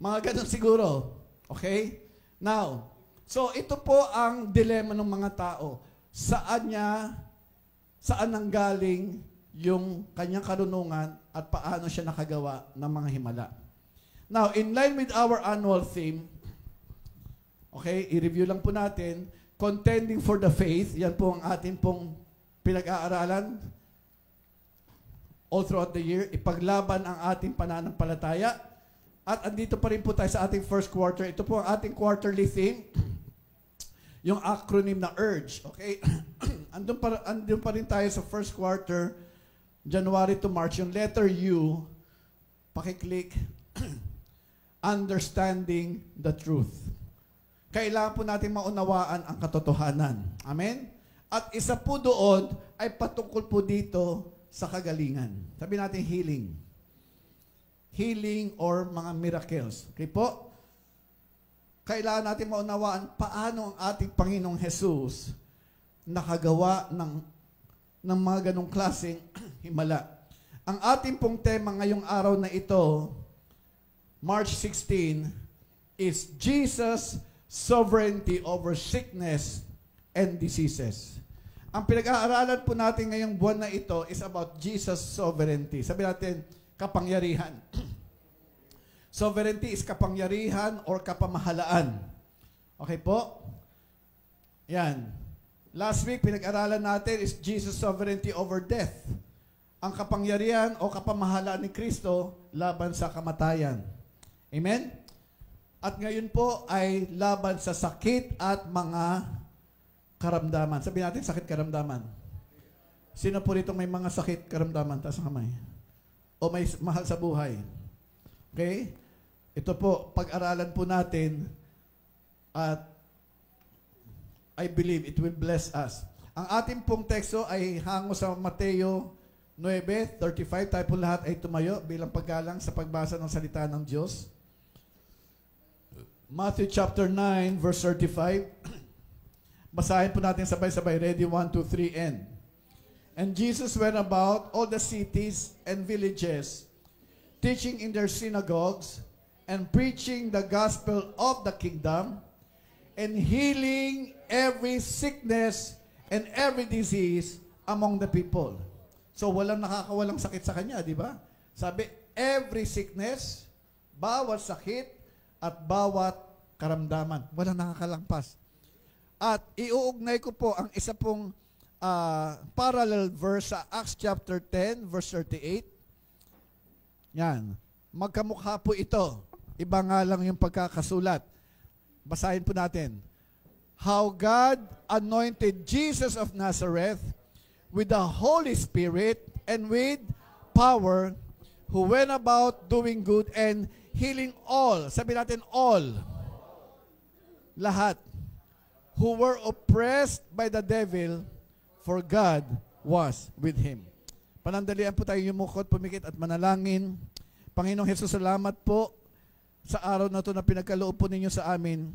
Mga ganun siguro. Okay? Now, so ito po ang dilema ng mga tao. Saan nanggaling yung kanyang karunungan at paano siya nakagawa ng mga himala? Now, in line with our annual theme, okay, i-review lang po natin, contending for the faith, yan po ang ating pong pinag-aaralan all throughout the year, ipaglaban ang ating pananampalataya. At andito pa rin po tayo sa ating first quarter. Ito po ang ating quarterly theme, yung acronym na URGE. Okay? andun pa rin tayo sa first quarter, January to March. Yung letter U, pakiclick, understanding the truth. Kailangan po natin maunawaan ang katotohanan. Amen? At isa po doon ay patungkol po dito sa kagalingan. Sabi natin healing. Healing or mga miracles. Okay po? Kailangan natin maunawaan paano ang ating Panginoong Jesus nakagawa ng mga ganong klaseng himala. Ang ating pong tema ngayong araw na ito, March 16, is Jesus' sovereignty over sickness and diseases. Ang pinag-aaralan po natin ngayong buwan na ito is about Jesus' sovereignty. Sabi natin, kapangyarihan. Sovereignty is kapangyarihan or kapamahalaan. Okay po? Yan. Last week, pinag-aralan natin is Jesus' sovereignty over death. Ang kapangyarihan o kapamahalaan ni Kristo laban sa kamatayan. Amen? At ngayon po ay laban sa sakit at mga karamdaman. Sabi natin, sakit karamdaman. Sino po rito may mga sakit karamdaman? Taas ang kamay. O may mahal sa buhay. Okay? Ito po, pag-aralan po natin at I believe it will bless us. Ang ating pong teksto ay hango sa Mateo 9:35. Tayo po lahat ay tumayo bilang paggalang sa pagbasa ng salita ng Diyos. Matthew chapter 9, verse 35. Basahin po natin sabay-sabay. Ready? 1, 2, 3, end. And Jesus went about all the cities and villages, teaching in their synagogues, and preaching the gospel of the kingdom, and healing every sickness and every disease among the people. So, walang nakakawalang sakit sa kanya, di ba? Sabi, every sickness, bawat sakit, at bawat karamdaman. Walang nakakalampas. At iuugnay ko po ang isa pong parallel verse sa Acts chapter 10, verse 38. Yan. Magkamukha po ito. Iba nga lang yung pagkakasulat. Basahin po natin. How God anointed Jesus of Nazareth with the Holy Spirit and with power, who went about doing good and healing all. Sabi natin all. Lahat. Who were oppressed by the devil, for God was with him. Panandalian po tayo yumukot, pumikit at manalangin. Panginoong Jesus, salamat po sa araw na ito na pinagkaloob po ninyo sa amin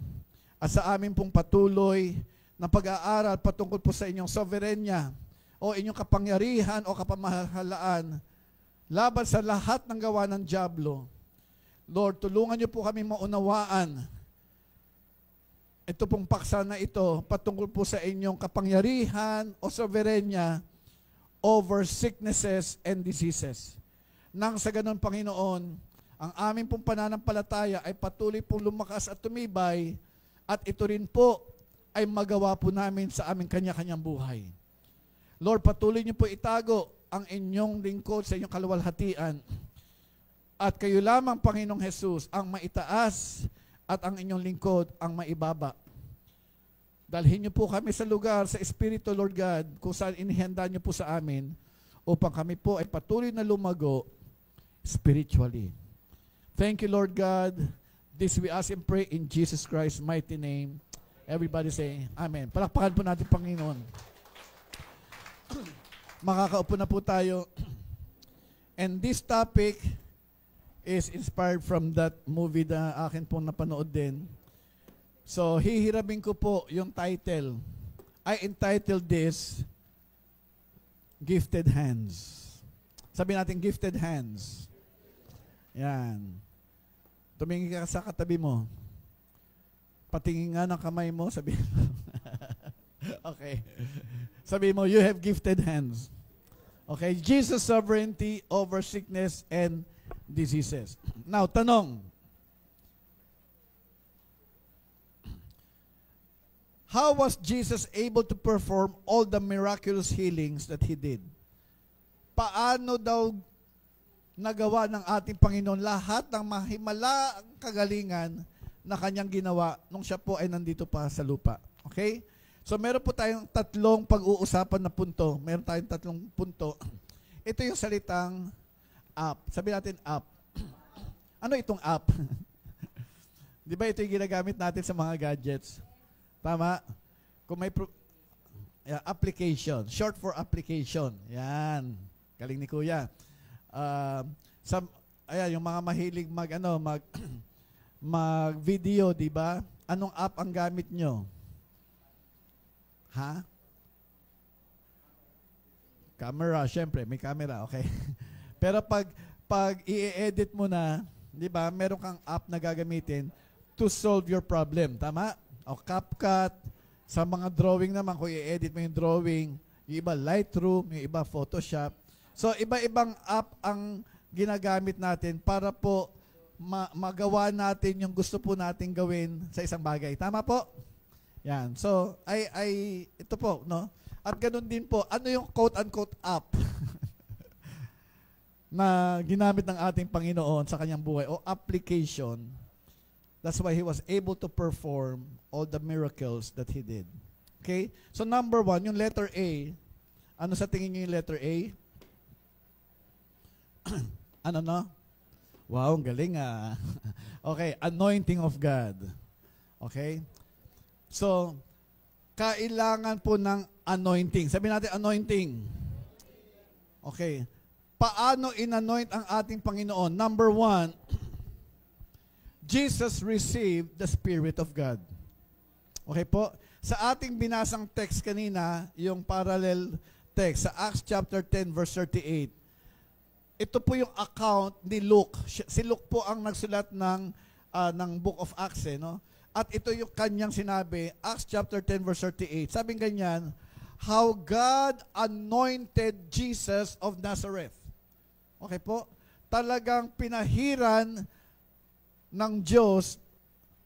at sa amin pong patuloy na pag-aaral patungkol po sa inyong soberenya o inyong kapangyarihan o kapamahalaan laban sa lahat ng gawa ng dyablo. Lord, tulungan niyo po kami maunawaan ito pong paksa na ito patungkol po sa inyong kapangyarihan o soberenya over sicknesses and diseases. Nang sa ganun, Panginoon, ang aming pong pananampalataya ay patuloy pong lumakas at tumibay at ito rin po ay magawa po namin sa aming kanya-kanyang buhay. Lord, patuloy niyo po itago ang inyong lingkod sa inyong kaluwalhatian at kayo lamang, Panginoong Jesus, ang maitaas at ang inyong lingkod ang maibaba. Dalhin niyo po kami sa lugar, sa Espiritu, Lord God, kung saan inihanda niyo po sa amin upang kami po ay patuloy na lumago spiritually. Thank you, Lord God. This we ask and pray in Jesus Christ's mighty name. Everybody say, Amen. Palakpakan po natin, Panginoon. Makakaupo na po tayo. And this topic is inspired from that movie na akin pong napanood din. So, hihirabin ko po yung title. I entitled this, Gifted Hands. Sabi natin, Gifted Hands. Yan. Tumingin ka sa katabi mo. Patingin nga ng kamay mo, sabi mo. Okay. Sabi mo, you have gifted hands. Okay, Jesus' sovereignty over sickness and diseases. Now, tanong. How was Jesus able to perform all the miraculous healings that He did? Paano daw nagawa ng ating Panginoon lahat ng mahimalaang kagalingan na Kanyang ginawa nung Siya po ay nandito pa sa lupa? Okay? So meron po tayong tatlong pag-uusapan na punto. Meron tayong tatlong punto. Ito yung salitang app. Sabi natin app. Ano itong app? Di ba ito yung ginagamit natin sa mga gadgets? Tama? Kung may application. Short for application. Yan. Galing ni Kuya. Ayan, yung mga mahilig mag-video, di ba? Anong app ang gamit nyo? Ha? Camera, syempre, may camera, okay. Pero pag i-edit mo na, 'di ba? Meron kang app na gagamitin to solve your problem, tama? O CapCut, sa mga drawing naman kung i-edit mo yung drawing, yung iba Lightroom, yung iba Photoshop. So iba-ibang app ang ginagamit natin para po magawa natin yung gusto po nating gawin sa isang bagay. Tama po? Yan. So, ito po, no? At ganun din po, ano yung quote-unquote app na ginamit ng ating Panginoon sa kanyang buhay o application. That's why He was able to perform all the miracles that He did. Okay? So, number 1, yung letter A. Ano sa tingin niyo yung letter A? Ano no? Wow, ang galing ah. Okay, anointing of God. Okay? So, kailangan po ng anointing. Sabi natin, anointing. Okay. Paano in-anoint ang ating Panginoon? Number 1, Jesus received the Spirit of God. Okay po? Sa ating binasang text kanina, yung parallel text, sa Acts chapter 10, verse 38, ito po yung account ni Luke. Si Luke po ang nagsulat ng Book of Acts, no? At ito yung kanyang sinabi, Acts chapter 10 verse 38. Sabing ganyan, how God anointed Jesus of Nazareth. Okay po? Talagang pinahiran ng Diyos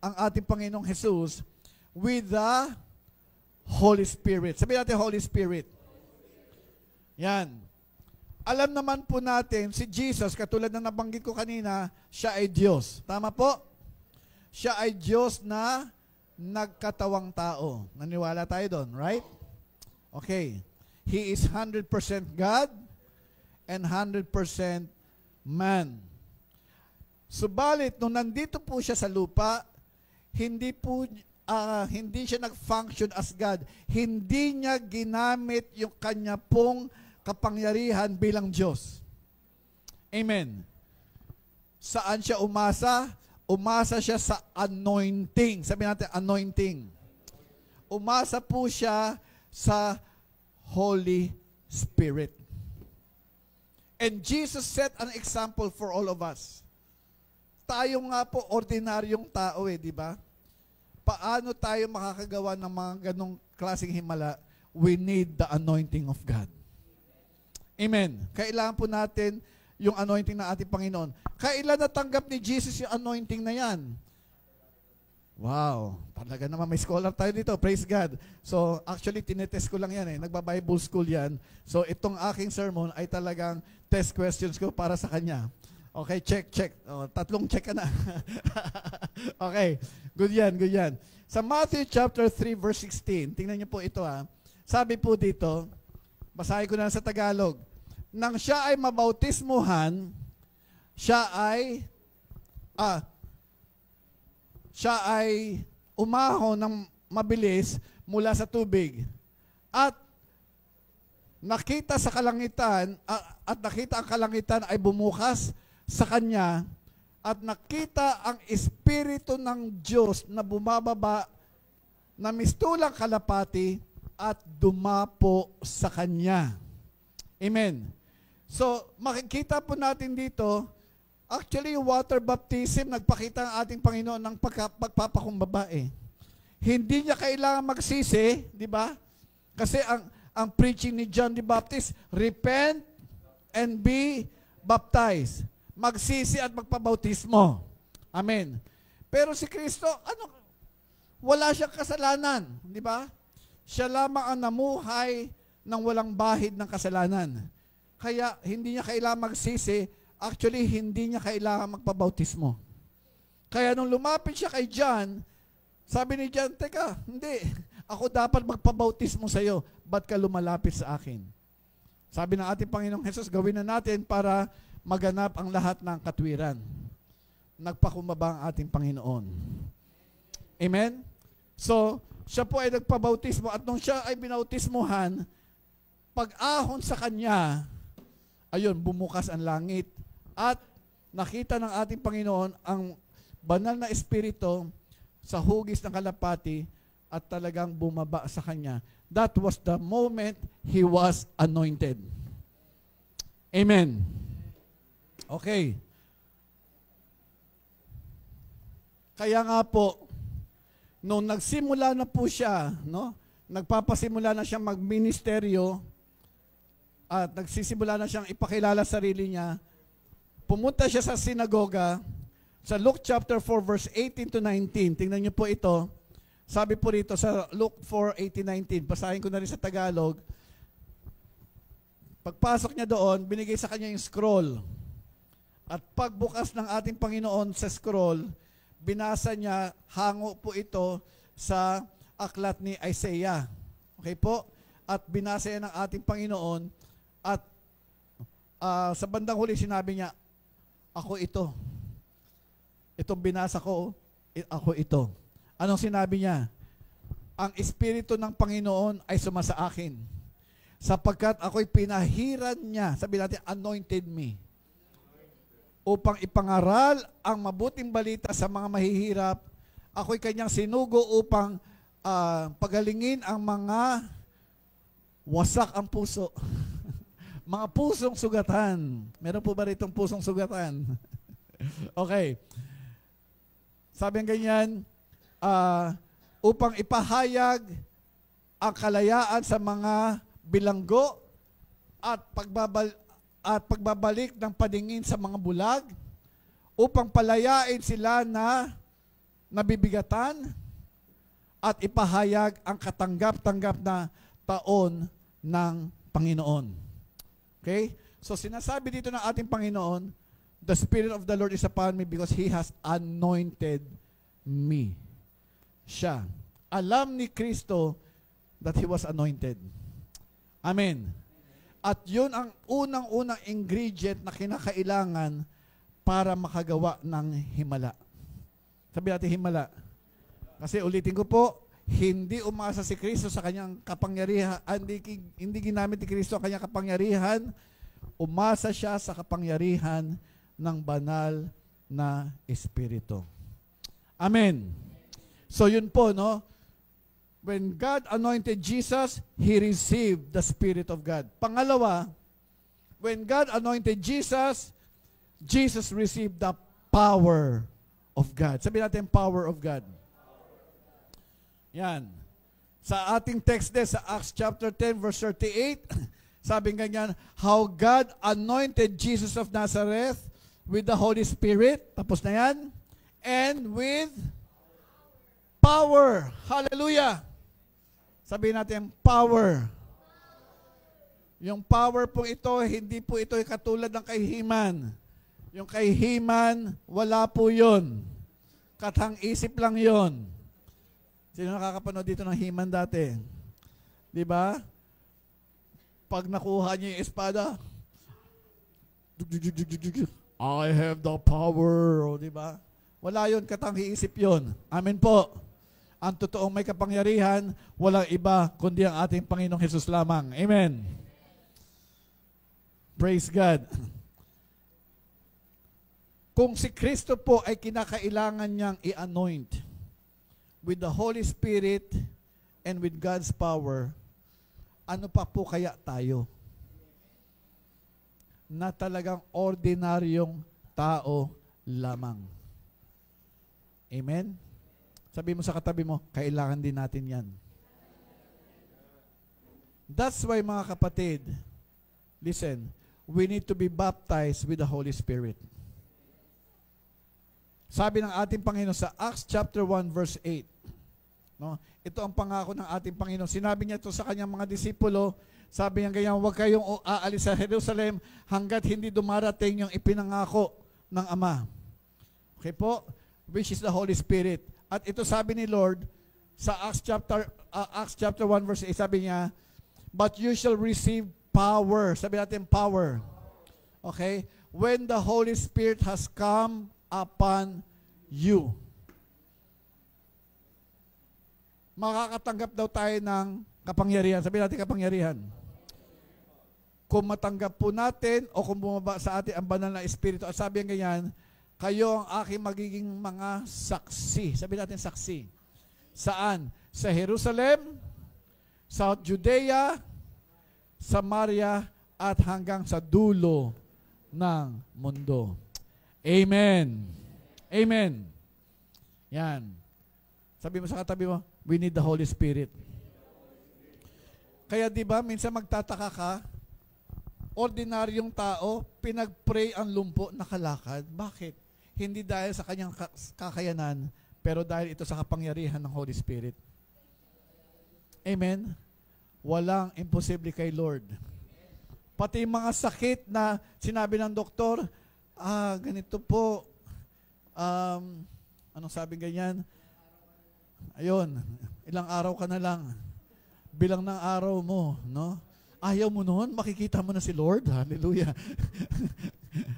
ang ating Panginoong Jesus with the Holy Spirit. Sabi natin Holy Spirit. Yan. Alam naman po natin, si Jesus, katulad na nabanggit ko kanina, siya ay Diyos. Tama po? Siya ay Diyos na nagkatawang tao. Naniwala tayo doon, right? Okay. He is 100% God and 100% man. Subalit, nung nandito po siya sa lupa, hindi siya nag-function as God. Hindi niya ginamit yung kanya pong kapangyarihan bilang Diyos. Amen. Saan siya umasa? Umasa siya sa anointing. Sabi natin, anointing. Umasa po siya sa Holy Spirit. And Jesus set an example for all of us. tayo nga po ordinaryong tao di ba? Paano tayo makakagawa ng mga ganong klaseng himala? We need the anointing of God. Amen. Kailangan po natin yung anointing ng ating Panginoon. Kailan natanggap ni Jesus yung anointing na yan? Wow, talaga naman may scholar tayo dito. Praise God. So, actually, tinetest ko lang yan Nagba-Bible school yan. So, itong aking sermon ay talagang test questions ko para sa kanya. Okay, check. Tatlong check ka na. Okay, good yan. Sa Matthew chapter 3 verse 16, tingnan niyo po ito Sabi po dito, basahin ko na sa Tagalog. Nang siya ay mabautismuhan, siya ay umahon ng mabilis mula sa tubig at nakita sa kalangitan at nakita ang kalangitan ay bumukas sa kanya at nakita ang Espiritu ng Diyos na bumababa na mistulang kalapati at dumapo sa kanya. Amen. So, makikita po natin dito, actually, yung water baptism, nagpakita ang ating Panginoon ng pagpapakumbaba Hindi niya kailangan magsisi, di ba? Kasi ang preaching ni John the Baptist, repent and be baptized. Magsisi at magpabautismo. Amen. Pero si Kristo, wala siyang kasalanan, di ba? Siya lamang ang namuhay ng walang bahid ng kasalanan. Kaya hindi niya kailangan magsisi. Actually, hindi niya kailangan magpabautismo. Kaya nung lumapit siya kay John, sabi ni John, teka, hindi. Ako dapat magpabautismo sa iyo. Ba't ka lumalapit sa akin? Sabi ng ating Panginoong Jesus, gawin na natin para maganap ang lahat ng katwiran. Nagpakumbaba ang ating Panginoon. Amen? So, siya po ay nagpabautismo at nung siya ay binautismuhan, pag-ahon sa kanya, ayun, bumukas ang langit. At nakita ng ating Panginoon ang banal na Espiritu sa hugis ng kalapati at talagang bumaba sa kanya. That was the moment he was anointed. Amen. Okay. Kaya nga po, nung nagsimula na po siya, nagpapasimula na siyang magministeryo, at nagsisimula na siyang ipakilala sarili niya, pumunta siya sa sinagoga, sa Luke chapter 4 verse 18 to 19. Tingnan niyo po ito. Sabi po rito sa Luke 4:18-19, basahin ko na rin sa Tagalog. Pagpasok niya doon, binigay sa kanya yung scroll. At pagbukas ng ating Panginoon sa scroll, binasa niya, hango po ito sa aklat ni Isaiah. Okay po? At binasa niya ng ating Panginoon. At sa bandang huli, sinabi niya, ako ito. Itong binasa ko, ako ito. Anong sinabi niya? Ang Espiritu ng Panginoon ay sumasa akin. Sapagkat ako'y pinahiran niya, sabi natin, anointed me, upang ipangaral ang mabuting balita sa mga mahihirap. Ako'y kanyang sinugo upang pagalingin ang mga wasak ang puso. Mga pusong sugatan. Meron po ba ritong pusong sugatan? Okay. Sabi ng ganyan, upang ipahayag ang kalayaan sa mga bilanggo at pagbabalik ng paningin sa mga bulag, upang palayain sila na nabibigatan at ipahayag ang katanggap-tanggap na taon ng Panginoon. Okay? So sinasabi dito ng ating Panginoon, the Spirit of the Lord is upon me because He has anointed me. Siya. Alam ni Kristo that He was anointed. Amen. At yun ang unang-unang ingredient na kinakailangan para makagawa ng himala. Sabi natin himala. Kasi ulitin ko po, hindi umasa si Kristo sa kanyang kapangyarihan, hindi ginamit ni Kristo ang kanyang kapangyarihan, umasa siya sa kapangyarihan ng banal na Espiritu. Amen. So yun po, no? When God anointed Jesus, He received the Spirit of God. Pangalawa, when God anointed Jesus, Jesus received the power of God. Sabihin natin, power of God. Yan. Sa ating text din, sa Acts chapter 10, verse 38, sabi ganyan, how God anointed Jesus of Nazareth with the Holy Spirit. Tapos na yan. And with power. Hallelujah. Sabihin natin, power. Yung power po ito, hindi po ito katulad ng kay He-Man. Yung kay He-Man, wala po yun. Katang-isip lang yun. Sino nakakapanood dito ng He-Man dati? Di ba? Pag nakuha niya yung espada, I have the power. O, di ba? Wala yun, katang-iisip yun. Amen po. Ang totoong may kapangyarihan, walang iba kundi ang ating Panginoong Hesus lamang. Amen. Praise God. Kung si Kristo po ay kinakailangan niyang i-anoint with the Holy Spirit and with God's power, ano pa po kaya tayo? Na talagang ordinaryong tao lamang. Amen? Sabi mo sa katabi mo, kailangan din natin yan. That's why mga kapatid, listen, we need to be baptized with the Holy Spirit. Sabi ng ating Panginoon sa Acts chapter 1 verse 8. No? Ito ang pangako ng ating Panginoon. Sinabi niya ito sa kanyang mga disipulo. Sabi niya ganyan, huwag kayong aalis sa Jerusalem hanggat hindi dumarating yung ipinangako ng Ama. Okay po? Which is the Holy Spirit. At ito sabi ni Lord sa Acts chapter 1 verse 8, sabi niya, but you shall receive power. Sabi natin power. Okay? When the Holy Spirit has come upon you. Makakatanggap daw tayo ng kapangyarihan. Sabi natin kapangyarihan. Kung matanggap po natin o kung bumaba sa atin ang banal na Espiritu, at sabi ang ganyan, kayo ang aking magiging mga saksi. Sabi natin saksi. Saan? Sa Jerusalem, South Judea, Samaria, at hanggang sa dulo ng mundo. Amen. Amen. Yan. Sabi mo sa katabi mo, we need the Holy Spirit. Kaya di ba minsan magtataka ka, ordinaryong tao, pinag-pray ang lumpo, nakalakad. Bakit? Hindi dahil sa kanyang kakayanan, pero dahil ito sa kapangyarihan ng Holy Spirit. Amen? Walang imposible kay Lord. Pati mga sakit na sinabi ng doktor, ganito po, anong sabi ganyan? Ayun, ilang araw ka na lang. Bilang ng araw mo, no? Ayaw mo noon, makikita mo na si Lord. Hallelujah.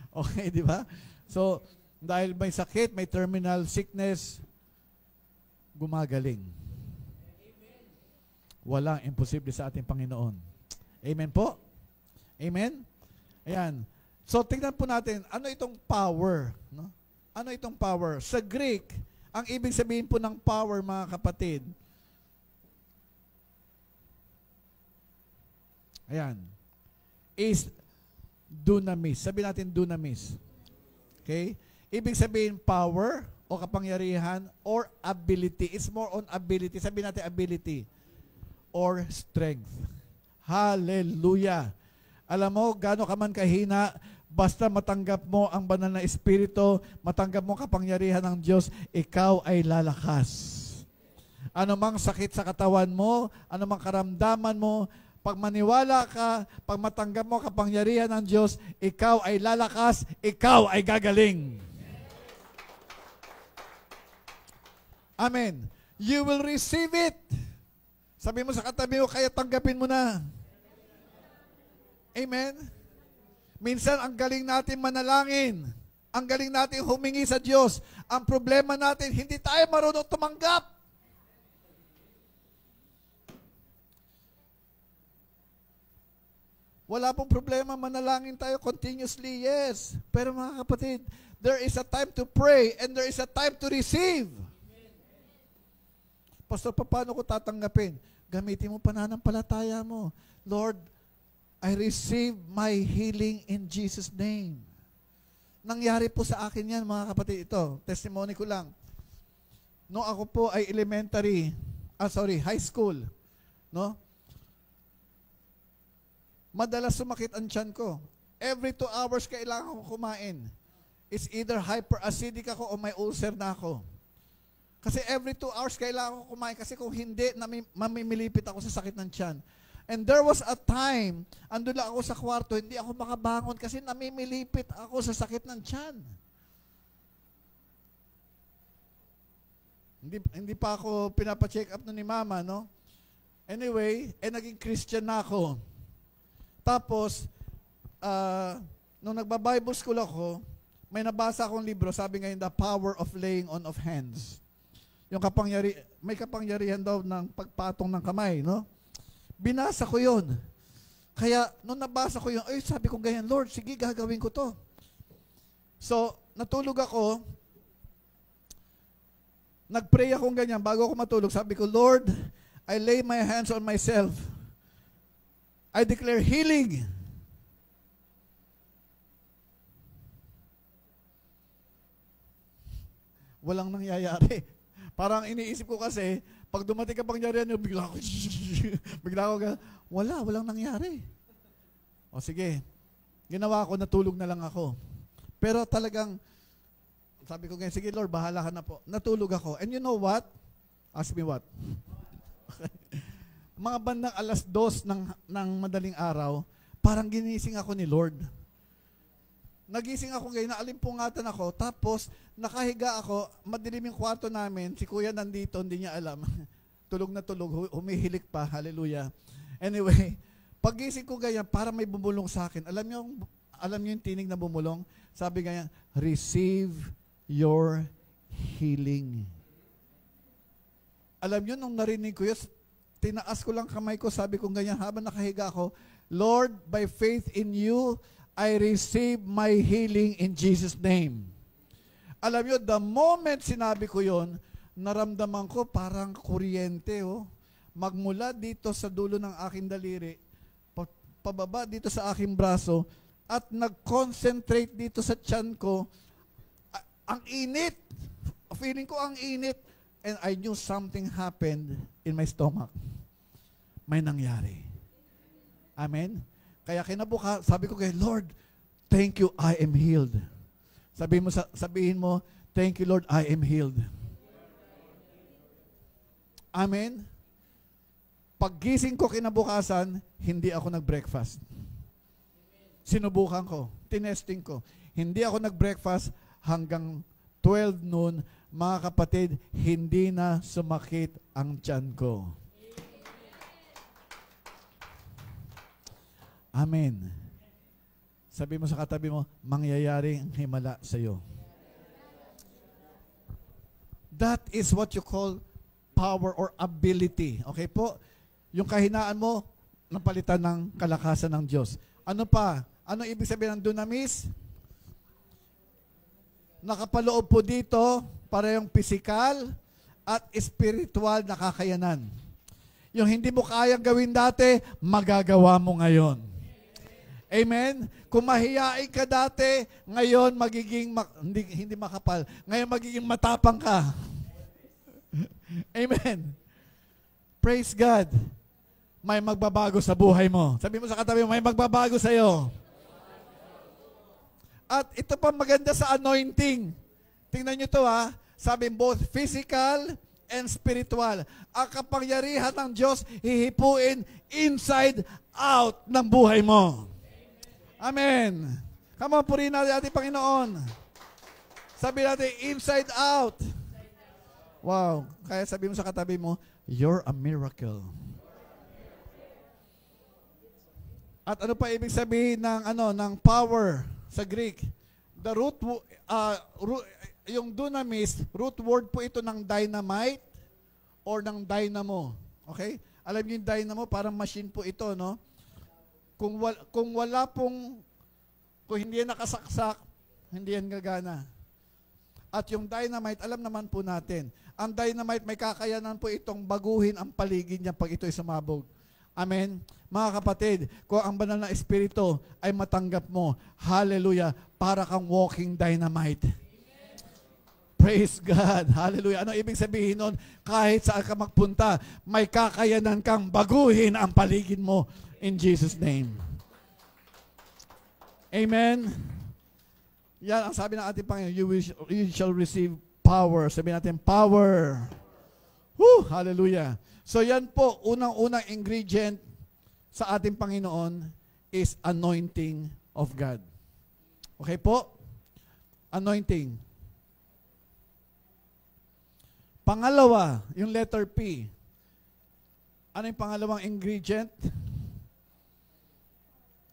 Okay, di ba? So, dahil may sakit, may terminal sickness, gumagaling. Walang imposible sa ating Panginoon. Amen po? Amen? Ayan. So, tingnan po natin, ano itong power? No? Ano itong power? Sa Greek, ang ibig sabihin po ng power, mga kapatid, ayan, is dunamis. Sabi natin dunamis. Okay? Ibig sabihin power o kapangyarihan or ability. It's more on ability. Sabi natin ability or strength. Hallelujah. Alam mo, gaano ka man kahina, basta matanggap mo ang banal na Espiritu, matanggap mo kapangyarihan ng Diyos, ikaw ay lalakas. Ano mang sakit sa katawan mo, ano mang karamdaman mo, pag maniwala ka, pag matanggap mo kapangyarihan ng Diyos, ikaw ay lalakas, ikaw ay gagaling. Amen. You will receive it. Sabi mo sa katabi mo, kaya tanggapin mo na. Amen. Minsan, ang galing natin manalangin. Ang galing natin humingi sa Diyos. Ang problema natin, hindi tayo marunong tumanggap. Wala pong problema, manalangin tayo continuously, yes. Pero mga kapatid, there is a time to pray and there is a time to receive. Pastor, paano ko tatanggapin? Gamitin mo pananampalataya mo. Lord, I receive my healing in Jesus' name. Nangyari po sa akin yan, mga kapatid. Ito, testimony ko lang. Noong ako po ay high school, no? Madalas sumakit ang tiyan ko. Every 2 hours kailangan ko kumain. It's either hyperacidic ako o may ulcer na ako. Kasi every 2 hours kailangan ko kumain kasi kung hindi, mamimilipit ako sa sakit ng tiyan. And there was a time, andun lang ako sa kwarto, hindi ako makabangon kasi namimilipit ako sa sakit ng tiyan. Hindi pa ako pinapa-check up ni mama, no? Anyway, naging Christian na ako. Tapos, nung nagba-Bible school ako, may nabasa akong libro, sabi ngayon, The Power of Laying on of Hands. Yung may kapangyarihan daw ng pagpatong ng kamay, no? Binasa ko yun. Kaya, nung nabasa ko yun, sabi ko ganyan, Lord, sige, gagawin ko to. So, natulog ako, nag-pray akong ganyan, bago ako matulog, sabi ko, Lord, I lay my hands on myself. I declare healing. Walang nangyayari. Parang iniisip ko kasi, pag dumating ka pangyarihan nyo, bigla ako, walang nangyari. O sige, ginawa ko, natulog na lang ako. Pero talagang, sabi ko ngayon, sige Lord, bahala ka na po. Natulog ako. And you know what? Ask me what? Mga bandang 2:00 ng madaling araw, parang ginising ako ni Lord. Nagising ako ngayon, naalimpungatan ako, tapos nakahiga ako, madilim yung kwarto namin, si kuya nandito, hindi niya alam. Tulog na tulog, humihilik pa, hallelujah. Anyway, pagising ko ganyan, para may bumulong sa akin. Alam niyo yung tinig na bumulong? Sabi ganyan, receive your healing. Alam niyo, nung narinig ko yun, tinaas ko lang kamay ko, sabi ko ganyan, habang nakahiga ako, Lord, by faith in you, I receive my healing in Jesus' name. Alam niyo, the moment sinabi ko yon, naramdaman ko parang kuryente, magmula dito sa dulo ng aking daliri, pababa dito sa aking braso, at nag-concentrate dito sa tiyan ko. Ang init. Feeling ko ang init. And I knew something happened in my stomach. May nangyari. Amen? Kaya kinabuka, sabi ko kay Lord, thank you, I am healed. Sabihin mo, thank you, Lord, I am healed. Amen? Paggising ko kinabukasan, hindi ako nag-breakfast. Sinubukan ko, tinesting ko. Hindi ako nag-breakfast hanggang 12 noon, mga kapatid, hindi na sumakit ang tiyan ko. Amen. Sabi mo sa katabi mo, mangyayari ang himala sa iyo. That is what you call power or ability. Okay po? Yung kahinaan mo, napalitan ng kalakasan ng Diyos. Ano pa? Ano ibig sabihin ng dunamis? Nakapaloob po dito para yung physical at spiritual na kakayanan. Yung hindi mo kayang gawin dati, magagawa mo ngayon. Amen? Kung mahiyain ka dati, ngayon magiging, hindi makapal, ngayon magiging matapang ka. Amen? Praise God. May magbabago sa buhay mo. Sabi mo sa katabi mo, may magbabago sa iyo. At ito pa maganda sa anointing. Tingnan nyo to Sabi both physical and spiritual. Ang kapangyarihan ng Diyos hihipuin inside out ng buhay mo. Amen. Come on, purihin natin ating Panginoon. Sabi natin, inside out. Wow. Kaya sabi mo sa katabi mo, you're a miracle. At ano pa ibig sabihin ng power sa Greek? The yung dunamis, root word po ito ng dynamite or ng dynamo. Okay? Alam niyo yung dynamo, parang machine po ito, no? Kung hindi yan nakasaksak, hindi yan gagana. At yung dynamite, alam naman po natin, ang dynamite may kakayanan po itong baguhin ang paligid niya pag ito'y sumabog. Amen? Mga kapatid, kung ang banal na espiritu ay matanggap mo, hallelujah, para kang walking dynamite. Praise God. Hallelujah. Ano ibig sabihin nun? Kahit saan ka magpunta, may kakayanan kang baguhin ang paligid mo in Jesus' name. Amen. Yan ang sabi ng ating Panginoon, you shall receive power. Sabihin natin, power. Woo! Hallelujah. So yan po, unang-unang ingredient sa ating Panginoon is anointing of God. Okay po? Anointing. Pangalawa, yung letter P. Ano yung pangalawang ingredient?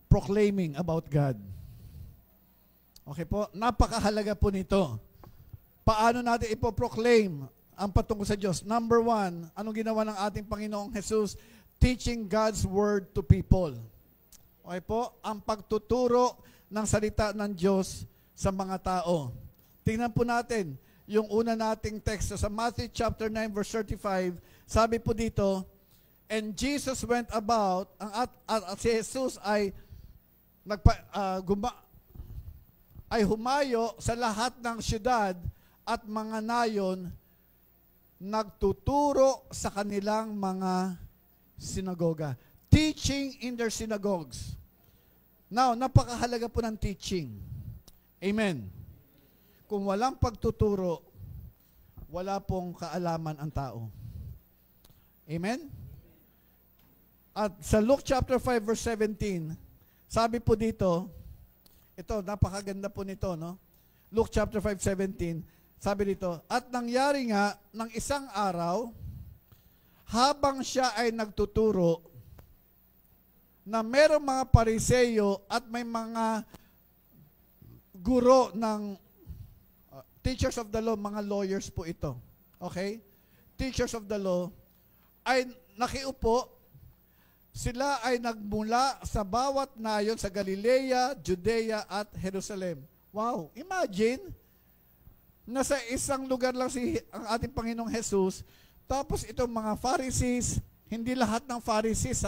Proclaiming about God. Okay po? Napakahalaga po nito. Paano natin ipoproclaim ang patungkol sa Diyos? Number one, anong ginawa ng ating Panginoong Jesus? Teaching God's Word to people. Okay po? Ang pagtuturo ng salita ng Diyos sa mga tao. Tingnan po natin yung una nating text sa Matthew chapter 9 verse 35. Sabi po dito, and Jesus went about, at si Jesus ay humayo sa lahat ng syudad at mga nayon, nagtuturo sa kanilang mga sinagoga. Teaching in their synagogues. Now, napakahalaga po ng teaching. Amen. Kung walang pagtuturo, wala pong kaalaman ang tao. Amen? At sa Luke chapter 5 verse 17, sabi po dito, ito, napakaganda po nito, no? Luke chapter 5:17, sabi dito, at nangyari nga ng isang araw, habang siya ay nagtuturo, na merong mga Pariseyo at may mga guro ng teachers of the law, mga lawyers po ito. Okay? Teachers of the law ay nakiupo. Sila ay nagmula sa bawat nayon sa Galilea, Judea at Jerusalem. Wow! Imagine, nasa isang lugar lang ang ating Panginoong Jesus, tapos itong mga Pharisees, hindi lahat ng Pharisees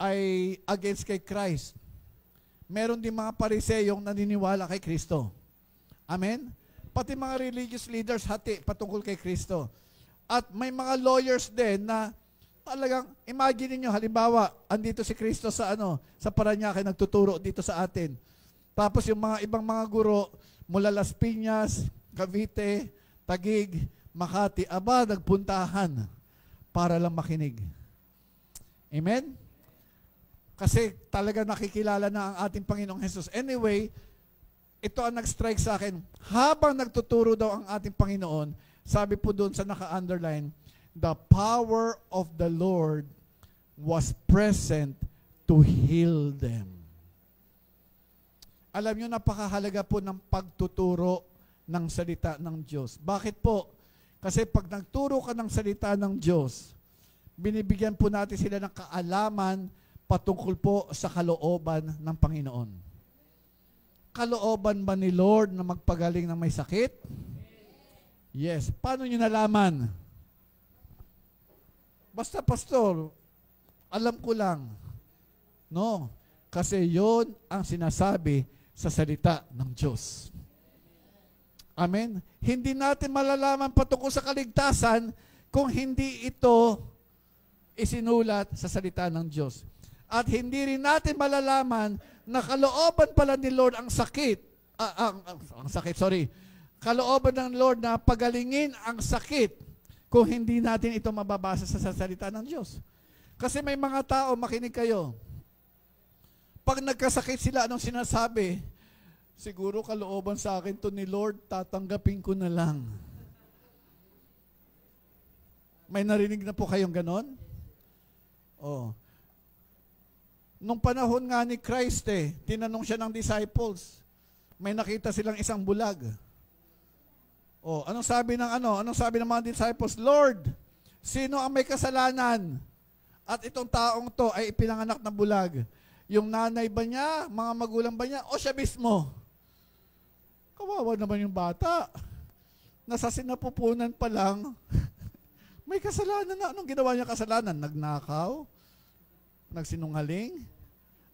ay against kay Christ. Meron din mga Pariseyong naniniwala kay Kristo. Amen? Pati mga religious leaders hati patungkol kay Kristo. At may mga lawyers din na talagang, imagine niyo halimbawa, andito si Kristo sa Parañaque, nagtuturo dito sa atin. Tapos yung mga ibang mga guro mula Las Piñas, Cavite, Taguig, Makati, nagpuntahan para lang makinig. Amen? Kasi talaga nakikilala na ang ating Panginoong Jesus. Anyway, ito ang nag-strike sa akin. Habang nagtuturo daw ang ating Panginoon, sabi po doon sa naka-underline, the power of the Lord was present to heal them. Alam nyo, napakahalaga po ng pagtuturo ng salita ng Diyos. Bakit po? Kasi pag nagturo ka ng salita ng Diyos, binibigyan po natin sila ng kaalaman patungkol po sa kalooban ng Panginoon. Kalooban ba ni Lord na magpagaling ng may sakit? Yes. Paano nyo nalaman? Basta, pastor, alam ko lang. No. Kasi yon ang sinasabi sa salita ng Diyos. Amen? Hindi natin malalaman patungkol sa kaligtasan kung hindi ito isinulat sa salita ng Diyos. At hindi rin natin malalaman na kalooban pala ni Lord ang sakit. Kalooban ng Lord na pagalingin ang sakit kung hindi natin ito mababasa sa salita ng Diyos. Kasi may mga tao, makinig kayo, pag nagkasakit sila, anong sinasabi? Siguro kalooban sa akin to ni Lord, tatanggapin ko na lang. May narinig na po kayong ganon? Oh. Nung panahon nga ni Christ, tinanong siya ng disciples, may nakita silang isang bulag. Oh, anong sabi ng mga disciples? Lord, sino ang may kasalanan? At itong taong to ay ipinanganak na bulag. Yung nanay ba niya, mga magulang ba niya, o siya mismo? Kawawa naman yung bata. Nasa sinapupunan pa lang, May kasalanan na. Anong ginawa niya kasalanan? Nagnakaw? Nagsinungaling?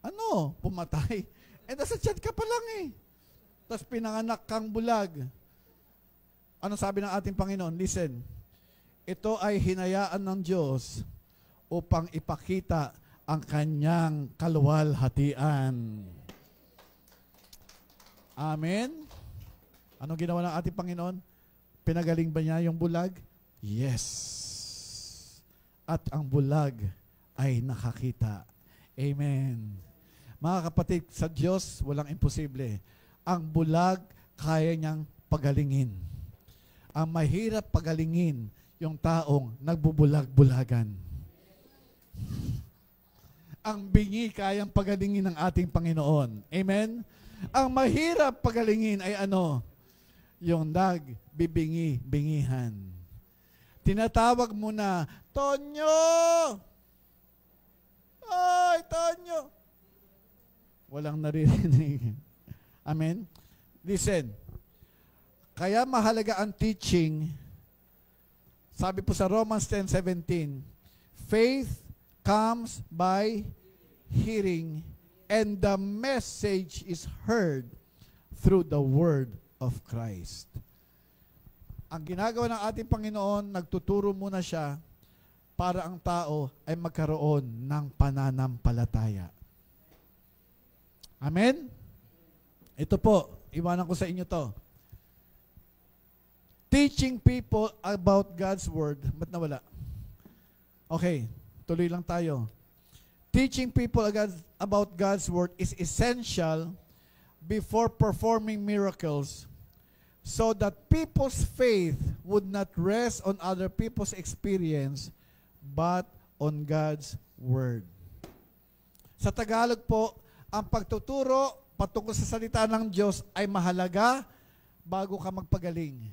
Ano? Pumatay? Nasa tiyan ka pa lang eh. Tapos pinanganak kang bulag. Ano sabi ng ating Panginoon? Listen, ito ay hinayaan ng Diyos upang ipakita ang kanyang kaluwalhatian. Amen? Ano ginawa ng ating Panginoon? Pinagaling ba niya yung bulag? Yes. At ang bulag ay nakakita. Amen. Mga kapatid, sa Diyos, walang imposible. Ang bulag, kaya niyang pagalingin. Ang mahirap pagalingin, yung taong nagbubulag-bulagan. Ang bingi, kayang pagalingin ng ating Panginoon. Amen? Ang mahirap pagalingin ay ano? Yung nagbibingi-bingihan. Tinatawag mo na, Tonyo! Ay, Tonyo! Walang naririnig. Amen? Listen, kaya mahalaga ang teaching. Sabi po sa Romans 10:17, faith comes by hearing, and the message is heard through the word of Christ. Ang ginagawa ng ating Panginoon, nagtuturo muna siya para ang tao ay magkaroon ng pananampalataya. Amen? Ito po, iwanan ko sa inyo to. Teaching people about God's Word. Ba't nawala? Okay, tuloy lang tayo. Teaching people about God's Word is essential before performing miracles so that people's faith would not rest on other people's experience but on God's Word. Sa Tagalog po, ang pagtuturo patungkol sa salita ng Diyos ay mahalaga bago ka magpagaling.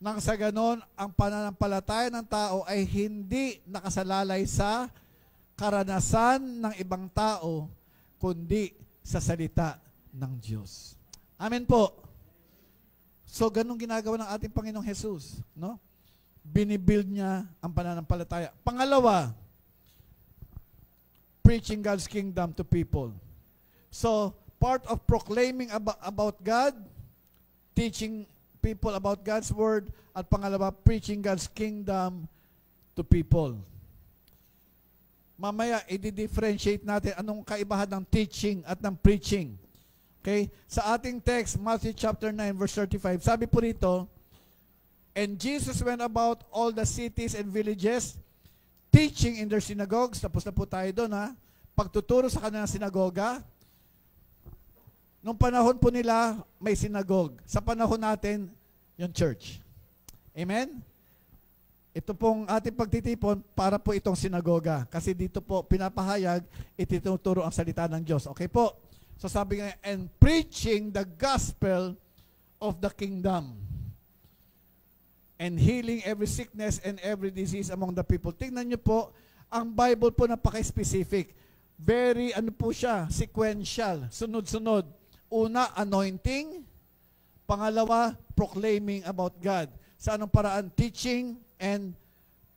Nang sa ganon, ang pananampalataya ng tao ay hindi nakasalalay sa karanasan ng ibang tao, kundi sa salita ng Diyos. Amen po. So, ganun ginagawa ng ating Panginoong Jesus, no? Binibuild niya ang pananampalataya. Pangalawa, preaching God's kingdom to people. So, part of proclaiming about God, teaching people about God's Word, at pangalawa, preaching God's kingdom to people. Mamaya, i-differentiate natin anong kaibahan ng teaching at ng preaching. Okay? Sa ating text, Matthew chapter 9, verse 35, sabi po rito, and Jesus went about all the cities and villages, teaching in their synagogues. Tapos na po tayo doon, ha? Pagtuturo sa kanilang sinagoga. Nung panahon po nila, may sinagog. Sa panahon natin, yung church. Amen? Ito pong ating pagtitipon para po itong sinagoga. Kasi dito po pinapahayag, itituturo ang salita ng Diyos. Okay po? So sabi nga, and preaching the gospel of the kingdom. And healing every sickness and every disease among the people. Tingnan nyo po, ang Bible po napaka-specific. Very, ano po siya, sequential, sunod-sunod. Una, anointing. Pangalawa, proclaiming about God. Sa anong paraan? Teaching and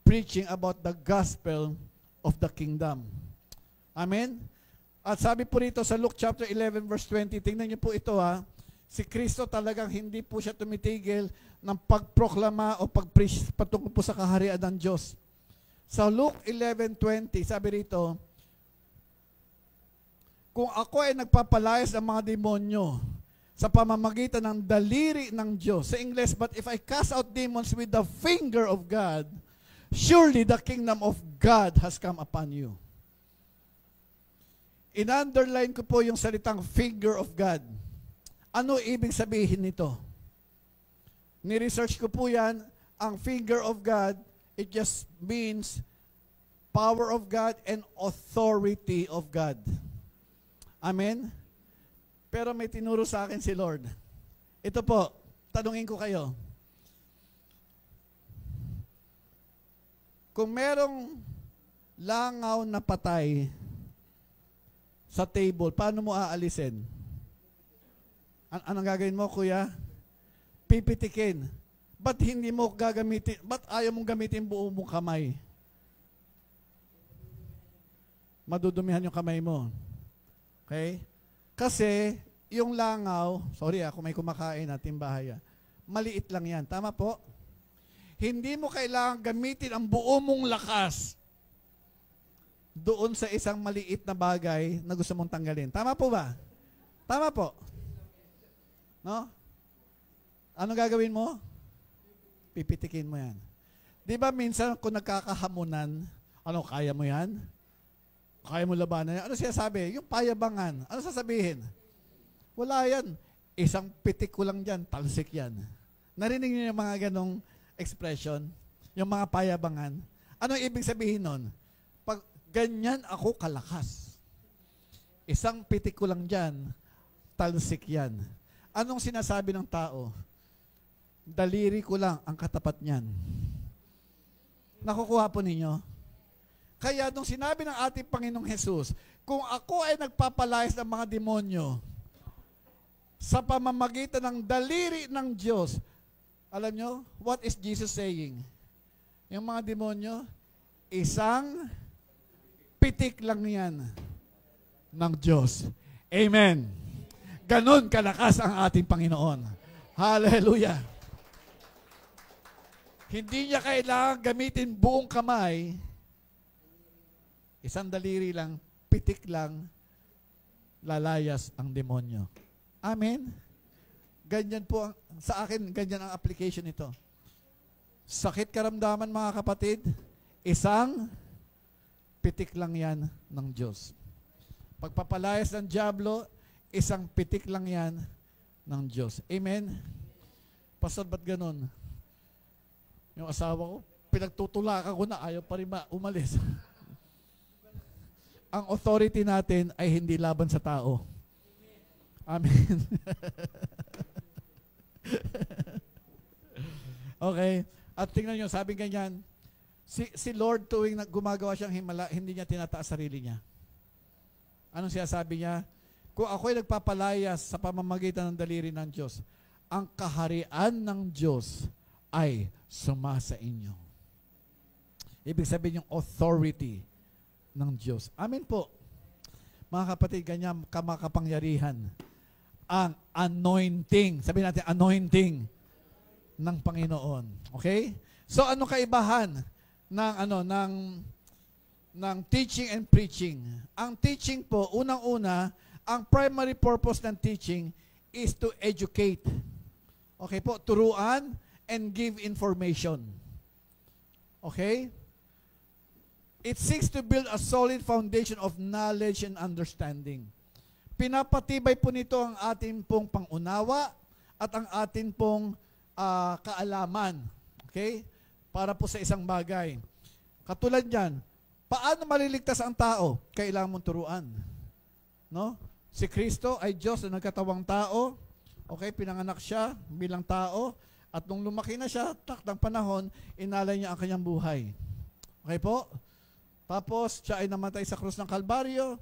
preaching about the gospel of the kingdom. Amen? At sabi po rito sa Luke chapter 11 verse 20, tingnan niyo po ito ha, si Kristo talagang hindi po siya tumitigil ng pagproklama o pag-preach patungkol po sa kaharian ng Diyos. Sa Luke 11:20, sabi rito, kung ako ay nagpapalayas ng mga demonyo sa pamamagitan ng daliri ng Diyos, sa English, but if I cast out demons with the finger of God, surely the kingdom of God has come upon you. In-underline ko po yung salitang finger of God. Ano ibig sabihin nito? Ni-research ko po yan. Ang finger of God, it just means power of God and authority of God. Amen? Pero may tinuro sa akin si Lord. Ito po, tanungin ko kayo. Kung merong langaw na patay sa table, paano mo aalisin? Anong gagawin mo, kuya? Pipitikin. Ba't hindi mo gagamitin, ba't ayaw mong gamitin buo mong kamay? Madudumihan yung kamay mo. Okay? Kasi, yung langaw, sorry kung may kumakain natin bahay, maliit lang yan. Tama po? Hindi mo kailangan gamitin ang buo mong lakas doon sa isang maliit na bagay na gusto mong tanggalin. Tama po ba? Tama po. No? Ano gagawin mo? Pipitikin mo yan. Di ba minsan kung nagkakahamunan, ano, kaya mo yan? Kaya mo labanan yan? Ano siya sabi? Yung payabangan. Ano sasabihin? Wala yan. Isang pitik ko lang dyan, talsik yan. Narinig niyo yung mga ganong expression? Yung mga payabangan? Ano ibig sabihin nun? Pag ganyan ako kalakas, isang pitik ko lang dyan, talsik yan. Anong sinasabi ng tao? Daliri ko lang ang katapat niyan. Nakukuha po ninyo? Kaya nung sinabi ng ating Panginoong Jesus, kung ako ay nagpapalayas ng mga demonyo sa pamamagitan ng daliri ng Diyos, alam nyo, what is Jesus saying? Yung mga demonyo, isang pitik lang yan ng Diyos. Amen. Ganon kalakas ang ating Panginoon. Hallelujah. Hindi niya kailangan gamitin buong kamay. Isang daliri lang, pitik lang, lalayas ang demonyo. Amen? Ganyan po, sa akin, ganyan ang application nito. Sakit karamdaman mga kapatid, isang pitik lang yan ng Diyos. Pagpapalayas ng dyablo, isang pitik lang yan ng Diyos. Amen? Pastor, ba't ganun? Yung asawa ko, pinagtutulakan ko na, ayaw pa rin umalis. Ang authority natin ay hindi laban sa tao. Amen. Okay. At tingnan nyo, sabi ganyan, si Lord tuwing gumagawa siyang himala, hindi niya tinataas sarili niya. Anong siya sabi niya? Kung ako'y nagpapalayas sa pamamagitan ng daliri ng Diyos, ang kaharian ng Diyos ay sumasa inyo. Ibig sabihin yung authority ng Diyos. Amen po. Mga kapatid, ganyan kamakapangyarihan. Ang anointing, sabihin natin, anointing ng Panginoon. Okay? So, ano kaibahan ng teaching and preaching? Ang teaching po, unang-una, ang primary purpose ng teaching is to educate. Okay po? Turuan and give information. Okay? It seeks to build a solid foundation of knowledge and understanding. Pinapatibay po nito ang ating pong pangunawa at ang ating pong kaalaman. Okay? Para po sa isang bagay. Katulad niyan, paano maliligtas ang tao? Kailangan mong turuan. No? Si Kristo ay Diyos na nagkatawang tao. Okay, pinanganak siya bilang tao. At nung lumaki na siya, takdang panahon, inalay niya ang kanyang buhay. Okay po? Tapos, siya ay namatay sa krus ng Kalbaryo,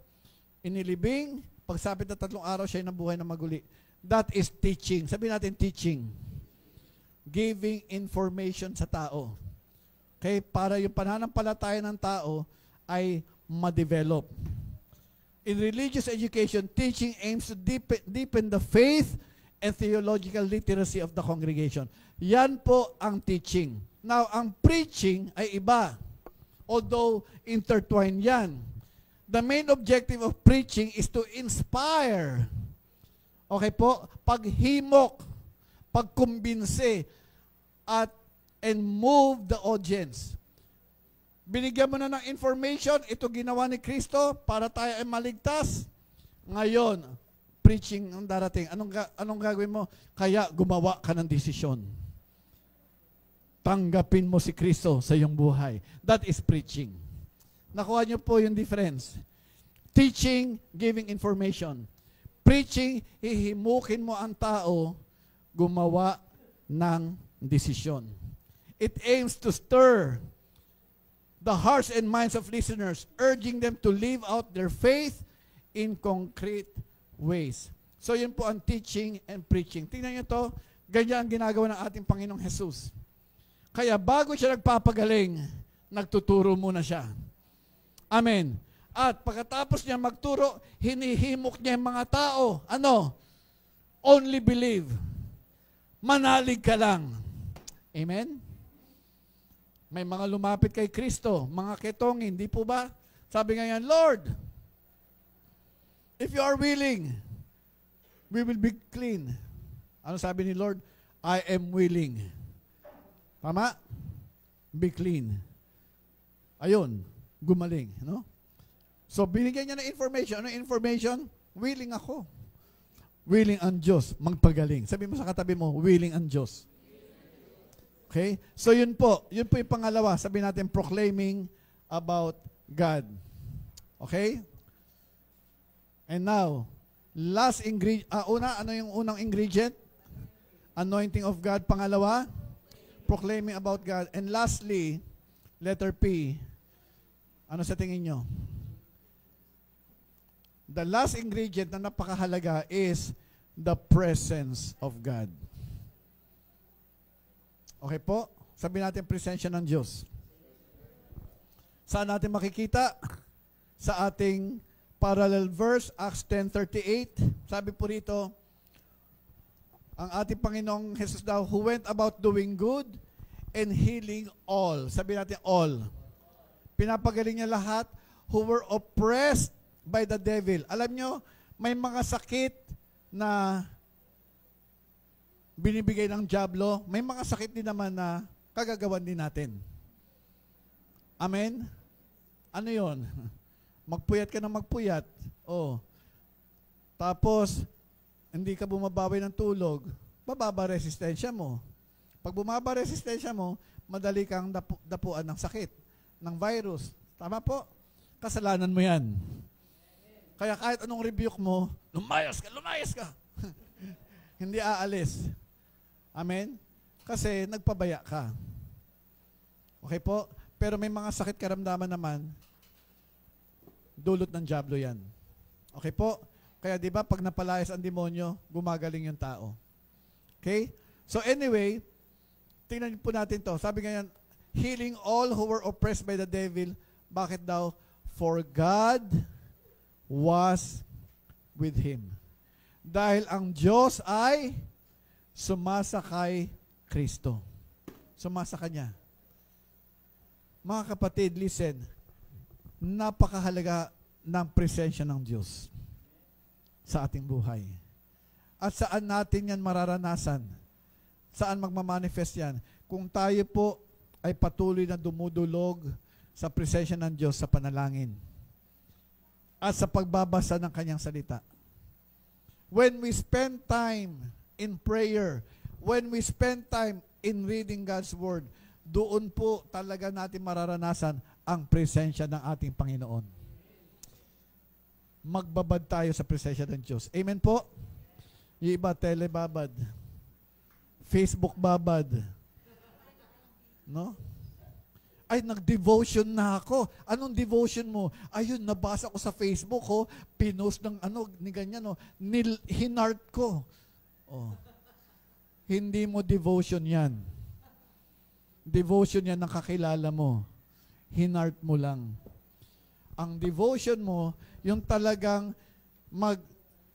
inilibing, pagsapit na 3 araw, siya ay nabuhay na maguli. That is teaching. Sabihin natin, teaching. Giving information sa tao. Okay? Para yung pananampalataya ng tao ay ma-develop. In religious education, teaching aims to deepen the faith and theological literacy of the congregation. Yan po ang teaching. Now, ang preaching ay iba. Although intertwined yan. The main objective of preaching is to inspire. Okay po? Paghimok, pagkumbinse, and move the audience. Binigyan mo na ng information, ito ginawa ni Kristo para tayo ay maligtas. Ngayon, preaching ang darating. Anong gagawin mo? Kaya gumawa ka ng desisyon. Tanggapin mo si Kristo sa iyong buhay. That is preaching. Nakuha niyo po yung difference. Teaching, giving information. Preaching, hihimukin mo ang tao gumawa ng desisyon. It aims to stir the hearts and minds of listeners, urging them to live out their faith in concrete ways. So yun po ang teaching and preaching. Tingnan niyo to, Ganyan ang ginagawa ng ating Panginoong Jesus. Kaya bago siya nagpapagaling, nagtuturo muna siya. Amen. At pagkatapos niya magturo, hinihimok niya yung mga tao. Ano? Only believe. Manalig ka lang. Amen? May mga lumapit kay Kristo, mga ketongin, di po ba? Sabi nga yan, Lord, if you are willing, we will be clean. Ano sabi ni Lord? I am willing. Tama? Be clean. Ayun, gumaling. No? So, binigyan niya ng information. Ano information? Willing ako. Willing ang Diyos magpagaling. Sabi mo sa katabi mo, willing ang Diyos. Okay? So yun po yung pangalawa. Sabi natin, proclaiming about God. Okay? And now, last ingredient, ano yung unang ingredient? Anointing of God. Pangalawa, proclaiming about God. And lastly, letter P. Ano sa tingin nyo? The last ingredient na napakahalaga is the presence of God. Okay po? Sabi natin, presensya ng Diyos. Saan natin makikita? Sa ating parallel verse, Acts 10:38. Sabi po rito, ang ating Panginoong Jesus daw, who went about doing good and healing all. Sabi natin, all. Pinapagaling niya lahat who were oppressed by the devil. Alam nyo, may mga sakit na binibigay ng dyablo, may mga sakit din naman na kagagawan din natin. Amen? Ano yon? Magpuyat ka na magpuyat. Oh. Tapos, hindi ka bumabawi ng tulog, bababa resistensya mo. Pag bumaba resistensya mo, madali kang dapuan ng sakit, ng virus. Tama po? Kasalanan mo yan. Kaya kahit anong rebuke mo, lumayas ka. Hindi aalis. Amen? Kasi nagpabaya ka. Okay po? Pero may mga sakit karamdaman naman, dulot ng dyablo yan. Okay po? Kaya di ba pag napalayas ang demonyo, gumagaling yung tao. Okay? So anyway, tingnan po natin to. Sabi nga yan, healing all who were oppressed by the devil. Bakit daw? For God was with him. Dahil ang Diyos ay sumasa kay Kristo. Sumasa kanya. Mga kapatid, listen. Napakahalaga ng presensya ng Diyos sa ating buhay. At saan natin yan mararanasan? Saan magmamanifest yan? Kung tayo po ay patuloy na dumudulog sa presensya ng Diyos sa panalangin at sa pagbabasa ng kanyang salita. When we spend time in prayer, when we spend time in reading God's Word, doon po talaga natin mararanasan ang presensya ng ating Panginoon. Magbabad tayo sa presensya ng Diyos. Amen po? Yung iba, telebabad. Facebook babad. No? Ay, nag-devotion na ako. Anong devotion mo? Ayun, nabasa ko sa Facebook, oh, pinost ng ni ganyan, oh, hinart ko. Oh. Hindi mo devotion yan. Devotion yan ng kakilala mo. Hinart mo lang. Ang devotion mo, yung talagang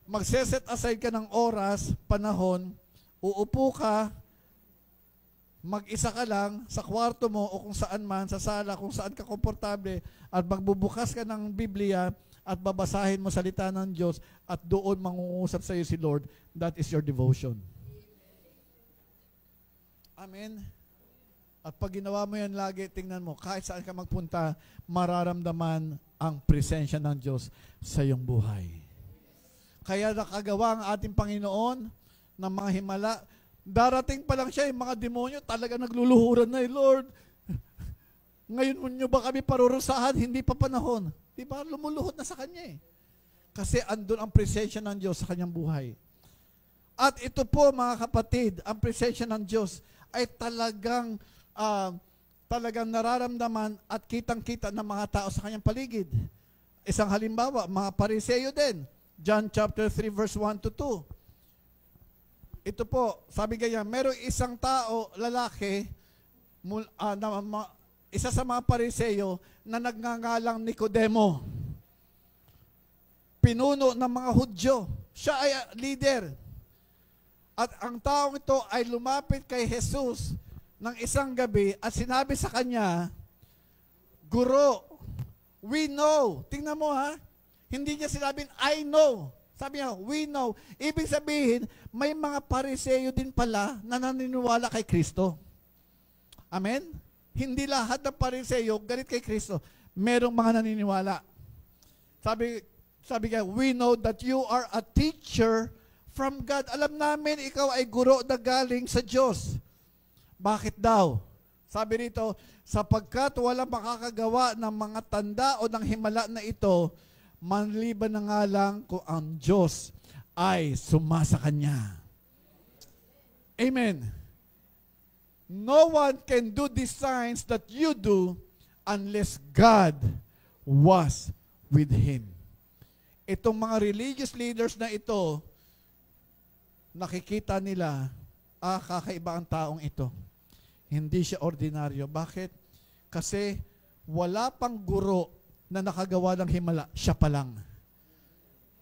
magse-set aside ka ng oras, panahon, uupo ka, mag-isa ka lang sa kwarto mo o kung saan man, sa sala, kung saan ka komportable, at magbubukas ka ng Biblia at babasahin mo salita ng Diyos at doon mangungusap sa iyo si Lord. That is your devotion. Amen? At pag ginawa mo yan lagi, tingnan mo, kahit saan ka magpunta, mararamdaman ang presensya ng Diyos sa iyong buhay. Kaya nakagawa ang ating Panginoon ng mga himala. Darating pa lang siya, yung mga demonyo talaga nagluluhuran na, Lord, ngayon mo nyo ba kami parurusahan? Hindi pa panahon. Diba? Lumuluhod na sa Kanya eh. Kasi andun ang presensya ng Diyos sa Kanyang buhay. At ito po mga kapatid, ang presensya ng Diyos ay talagang nararamdaman at kitang-kita ng mga tao sa Kanyang paligid. Isang halimbawa, mga Pariseo din. John chapter 3 verse 1 to 2. ito po, sabi ganyan, merong isang tao, lalaki, isa sa mga Pariseyo na nagngangalang Nicodemo. Pinuno ng mga Hudyo. Siya ay leader. At ang taong ito ay lumapit kay Jesus ng isang gabi at sinabi sa kanya, Guro, we know. Tingnan mo ha. Hindi niya sinabing, I know. Sabi niya, we know. Ibig sabihin, may mga Pariseyo din pala na naniniwala kay Kristo. Amen? Hindi lahat ng Pariseyo galit kay Kristo. Merong mga naniniwala. Sabi niya, we know that you are a teacher from God. Alam namin, ikaw ay guro na galing sa Diyos. Bakit daw? Sabi rito, sapagkat walang makakagawa ng mga tanda o ng himala na ito, manliban na nga lang kung ang Diyos ay sumasa Kanya. Amen. No one can do these signs that you do unless God was with Him. Itong mga religious leaders na ito, nakikita nila, kakaiba ang taong ito. Hindi siya ordinaryo. Bakit? Kasi wala pang guro na nakagawa ng himala, siya pa lang.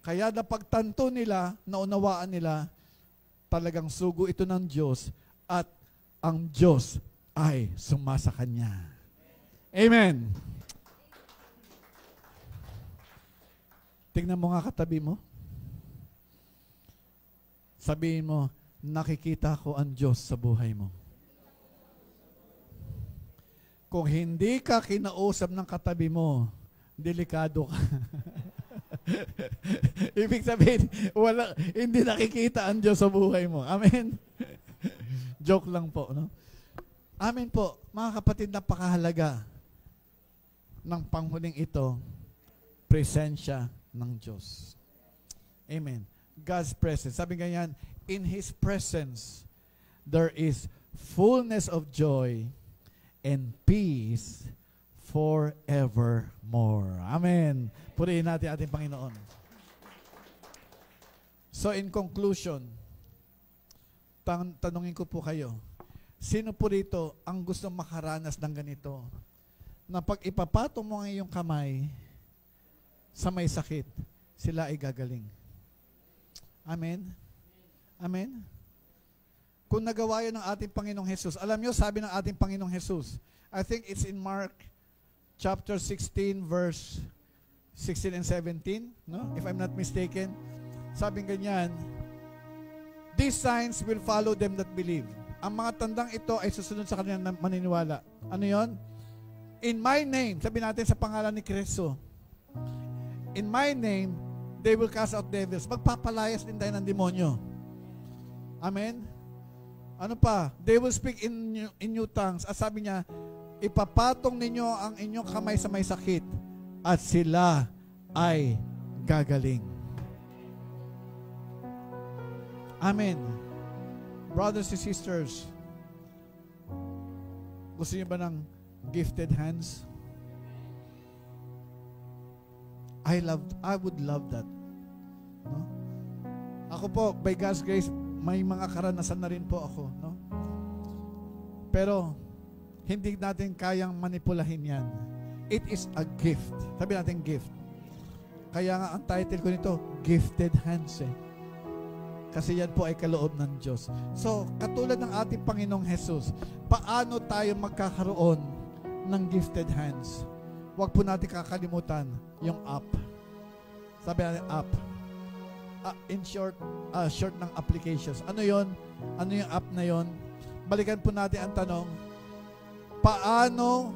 Kaya napagtanto nila, naunawaan nila, talagang sugo ito ng Diyos at ang Diyos ay sumasa Kanya. Amen. Tingnan mo nga katabi mo. Sabihin mo, nakikita ko ang Diyos sa buhay mo. Kung hindi ka kinausap ng katabi mo, delikado ka. Ibig sabihin, hindi nakikita ang Diyos sa buhay mo. Amen? Joke lang po, no? Amen po. Mga kapatid, napakahalaga ng panghuling ito, presensya ng Diyos. Amen. God's presence. Sabi ganyan, in His presence, there is fullness of joy and peace forevermore. Amen. Purihin natin ating Panginoon. So in conclusion, tanungin ko po kayo, sino po rito ang gusto makaranas ng ganito? Na pag ipapatong mo ang iyong kamay sa may sakit, sila ay gagaling. Amen? Amen? Kung nagawa yan ng ating Panginoong Jesus, alam nyo, sabi ng ating Panginoong Jesus, I think it's in Mark chapter 16, verse 16 and 17, no? If I'm not mistaken, sabi ganyan, these signs will follow them that believe. Ang mga tandang ito ay susunod sa kanila na maniniwala. Ano yon? In my name, sabi natin sa pangalan ni Kristo, in my name, they will cast out devils. Magpapalayas din tayo ng demonyo. Amen? Ano pa? They will speak in new tongues. At sabi niya, ipapatong ninyo ang inyong kamay sa may sakit at sila ay gagaling. Amen. Brothers and sisters, gusto niyo ba ng gifted hands? I would love that. No? Ako po, by God's grace, may mga karanasan na rin po ako. No? Pero, hindi natin kayang manipulahin yan. It is a gift. Sabi natin gift. Kaya nga ang title ko nito, Gifted Hands. Kasi yan po ay kaloob ng Diyos. So, katulad ng ating Panginoong Jesus, paano tayo magkakaroon ng gifted hands? Huwag po natin kakalimutan yung app. Sabi natin app. In short, short ng applications. Ano yon? Ano yung app na yon? Balikan po natin ang tanong, paano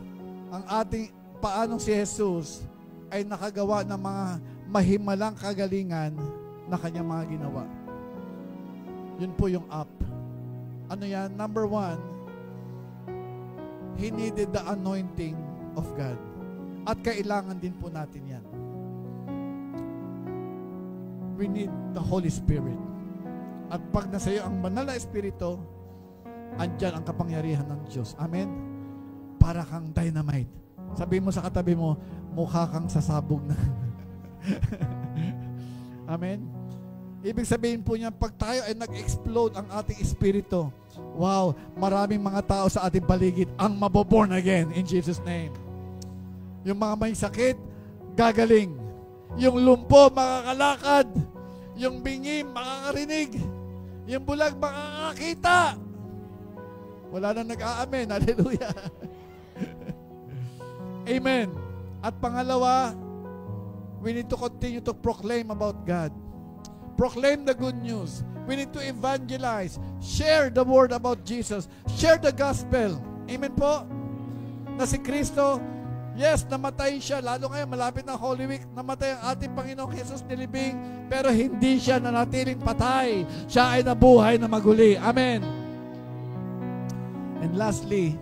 si Jesus ay nakagawa ng mga mahimalang kagalingan na kanyang mga ginawa? Yun po yung app. Ano yan? Number 1, He needed the anointing of God. At kailangan din po natin yan. We need the Holy Spirit. At pag nasa iyo ang banal na Espiritu, andyan ang kapangyarihan ng Diyos. Amen? Para kang dynamite. Sabi mo sa katabi mo, mukha kang sasabog na. Amen? Ibig sabihin po niya, pag tayo ay nag-explode ang ating espiritu, wow, maraming mga tao sa ating paligid ang maboborn again in Jesus' name. Yung mga may sakit, gagaling. Yung lumpo, makakalakad. Yung bingi, makakarinig. Yung bulag, makakakita. Wala na nag-aamen. Hallelujah. Amen. At pangalawa, we need to continue to proclaim about God. Proclaim the good news. We need to evangelize. Share the word about Jesus. Share the gospel. Amen po? Na si Kristo, yes, namatay siya. Lalo ngayon, malapit na Holy Week, namatay ang ating Panginoong Jesus nilibing, pero hindi siya nanatiling patay. Siya ay nabuhay na maguli. Amen. And lastly,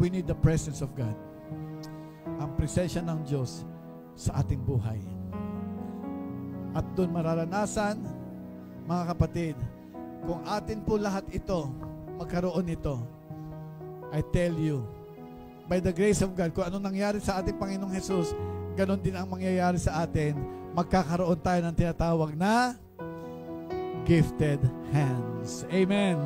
we need the presence of God. Ang presensya ng Diyos sa ating buhay. At doon mararanasan, mga kapatid, kung atin po lahat ito, magkaroon ito, I tell you, by the grace of God, kung ano nangyari sa ating Panginoong Jesus, ganon din ang mangyayari sa atin. Magkakaroon tayo ng tinatawag na gifted hands. Amen.